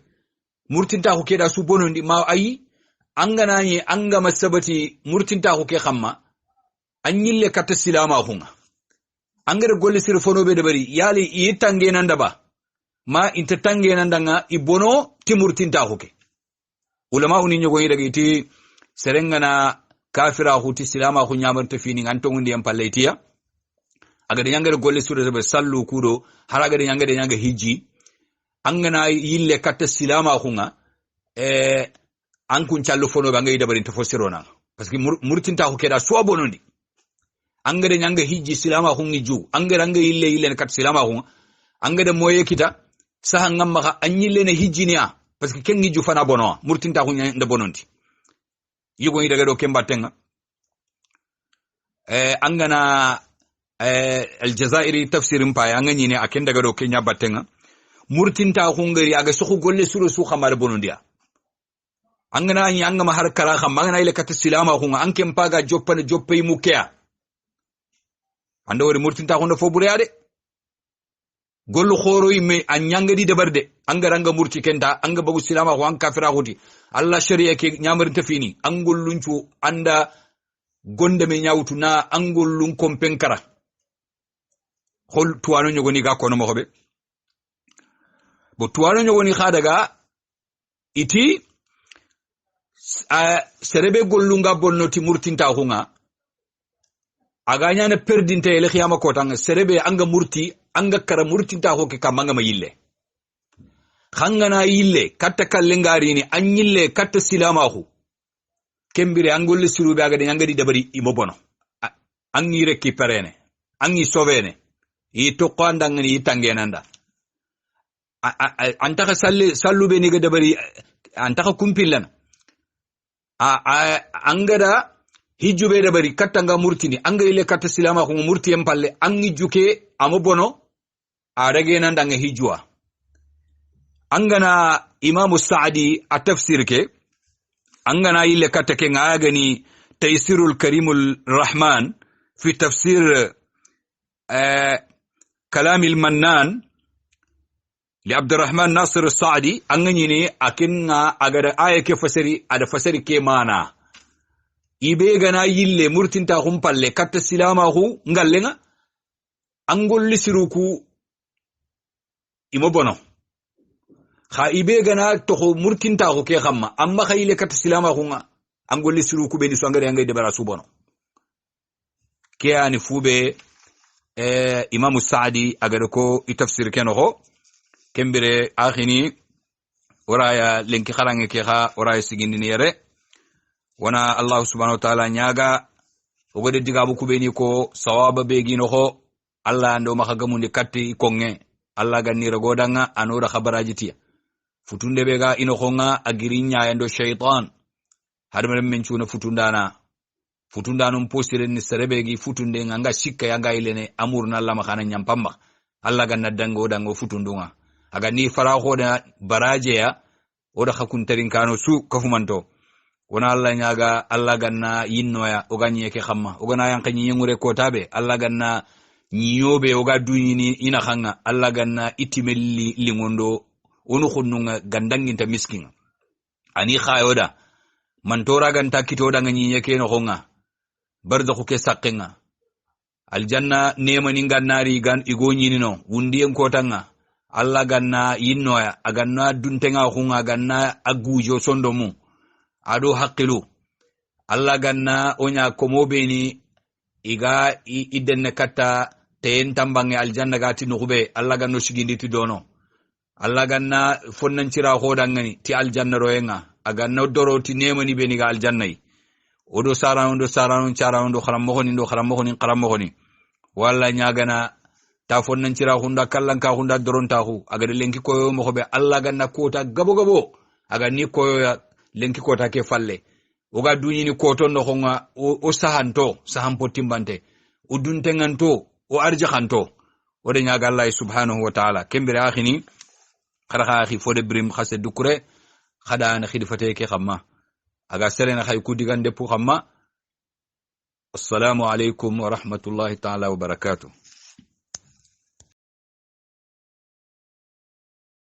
murtinta ko ke da su bonondi ma ayi angana ni anga masabati murtinta ko ke khamma anyille katta silama hunga angara golle sir fonobe dabari yali yitange nanda ba ma inta tange nandanga ibono timurtinta ko ke ulama uni nyogo daga iti serengana kafira huti silama hu nyamarta fini antongundi en palletiya aga de nyangere golle sura be sallu kudo haraga de nyanga hiji angana yille katta silama hunga an kun callo fono ba ngay dabarin to fosirona parce que murtinta ko keda so bonondi angade nyanga hiji silama hungi ju angade yille katta silama hunga angade moye kita saha ngamma anyille ne hijiniya parce que kengi ju fana bono murtinta ko nda bonondi yugo daga do kembatenga angana aljazairi tafsirin pa angani ne aken daga do kenya batenga murtinta hungari aga suku golle suru su khamar bonondia angana yi angama har kara khamma angana ile kata silama hunga ankem paga joppane joppay mukya anda wori murtinta hunda fo buriyade gollu khoro yimme anyangadi debarde angaranga murti kenta anga bagu silama ho an kafira hoti allah sharia ke nyamarinta fini angollunchu anda gonde me nyawtu na angollun kompenkara hol tuwano nyogoni ga kono mo hobe bo tuwano nyogoni khadaga iti serebe gollunga bonnoti murtinta hunga aganya na perdinte ele khiyama kotanga serebe anga murti anga kara murtinta ho ke kamanga mayille khangana yille katta kallengari ni anyille katta silama hu kembire angolle surube aga de ngadi dabari imobono angi rekki perene angi sovene yi tokko andangani yitangenanda antaka sallube ni ga dabari antaka kumpillan angada hijjube dabari kattanga murtini anga ile katta silama ko murti en palle angi juke amobono arage nandanga hijwa angana imamu saadi atafsir ke angana ile katta ke ngagani taysirul karimul rahman fi tafsir كلام المنان لعبد الرحمن ناصر السعدي أنغني أكننا أجر آية كفسري على فسري كمانا إبيعنا يلي مرتين تاهم بالله كت السلامة هو نقلنا أنقول لسروكو إمبونا خا إبيعنا تهو مرتين تاهو كخامة أما خيلي كت السلامة هو أنقول لسروكو بني سوانغري أنغي دبرا سوبونا كياني فوبي إمام السعدي أجركو يتفسير كنوه كمبرة آخني ورايا لينك خرانك كيها ورايا سجيني يره وانا الله سبحانه وتعالى نياغا وقد ديغابو كوبينيكو صواب بيجينوه الله عنده ما خجمون دكتي كونغ الله غني رغودانا أنورا خبراجتيا فتون دبيغا إنوخونغا أجرينيا عنده شيطان هرمرم منشون فتون دانا futunda num posire ni serebegi futunde nganga sikka yanga ilene amurna Allah makana nyampamba Allah ganna dango futundunga aga ni fara hoda baraje ya oda hakuntarin kano su kafumanto wana Allah nyaga Allah ganna yinnoya oganye ke khamma ogana yankanyi yengure kotabe Allah ganna nyobe oga dunyini ina khanga Allah ganna itimelli lingondo onu khununga gandanginta miskin ani khayoda mantora ganta kitoda nganyi yake no honga barzakhu ke sakkenga aljanna nemani ngannari gan igonyini no wundien kotanga alla ganna yinnoya aganna duntenga hunga ganna agujo sondomu ado haqilu alla ganna onya komobeni iga idenne katta ten tambange aljanna gati no hube alla ganno sigindi ti dono alla ganna fonnancira hodangani ti aljanna royenga aga no doro ti nemani beni ga aljanna yi odo saranon charanon kharam mohoni walla nyagana ta fonnancira hunda kallanka hunda doronta hu aga de lenki koyo mo be alla ganna kota gabo aga ni koyo ya lenki kota ke falle oga dunyini koto no honga o sahampo timbante o duntenganto o arjahanto o de nyaga Allah subhanahu wa ta'ala kembere akhini khara akhi fode brim khase dukure khada na khidifate ke khamma aga serena khay ku digande pu khamma assalamu alaikum wa rahmatullahi ta'ala wa barakatuh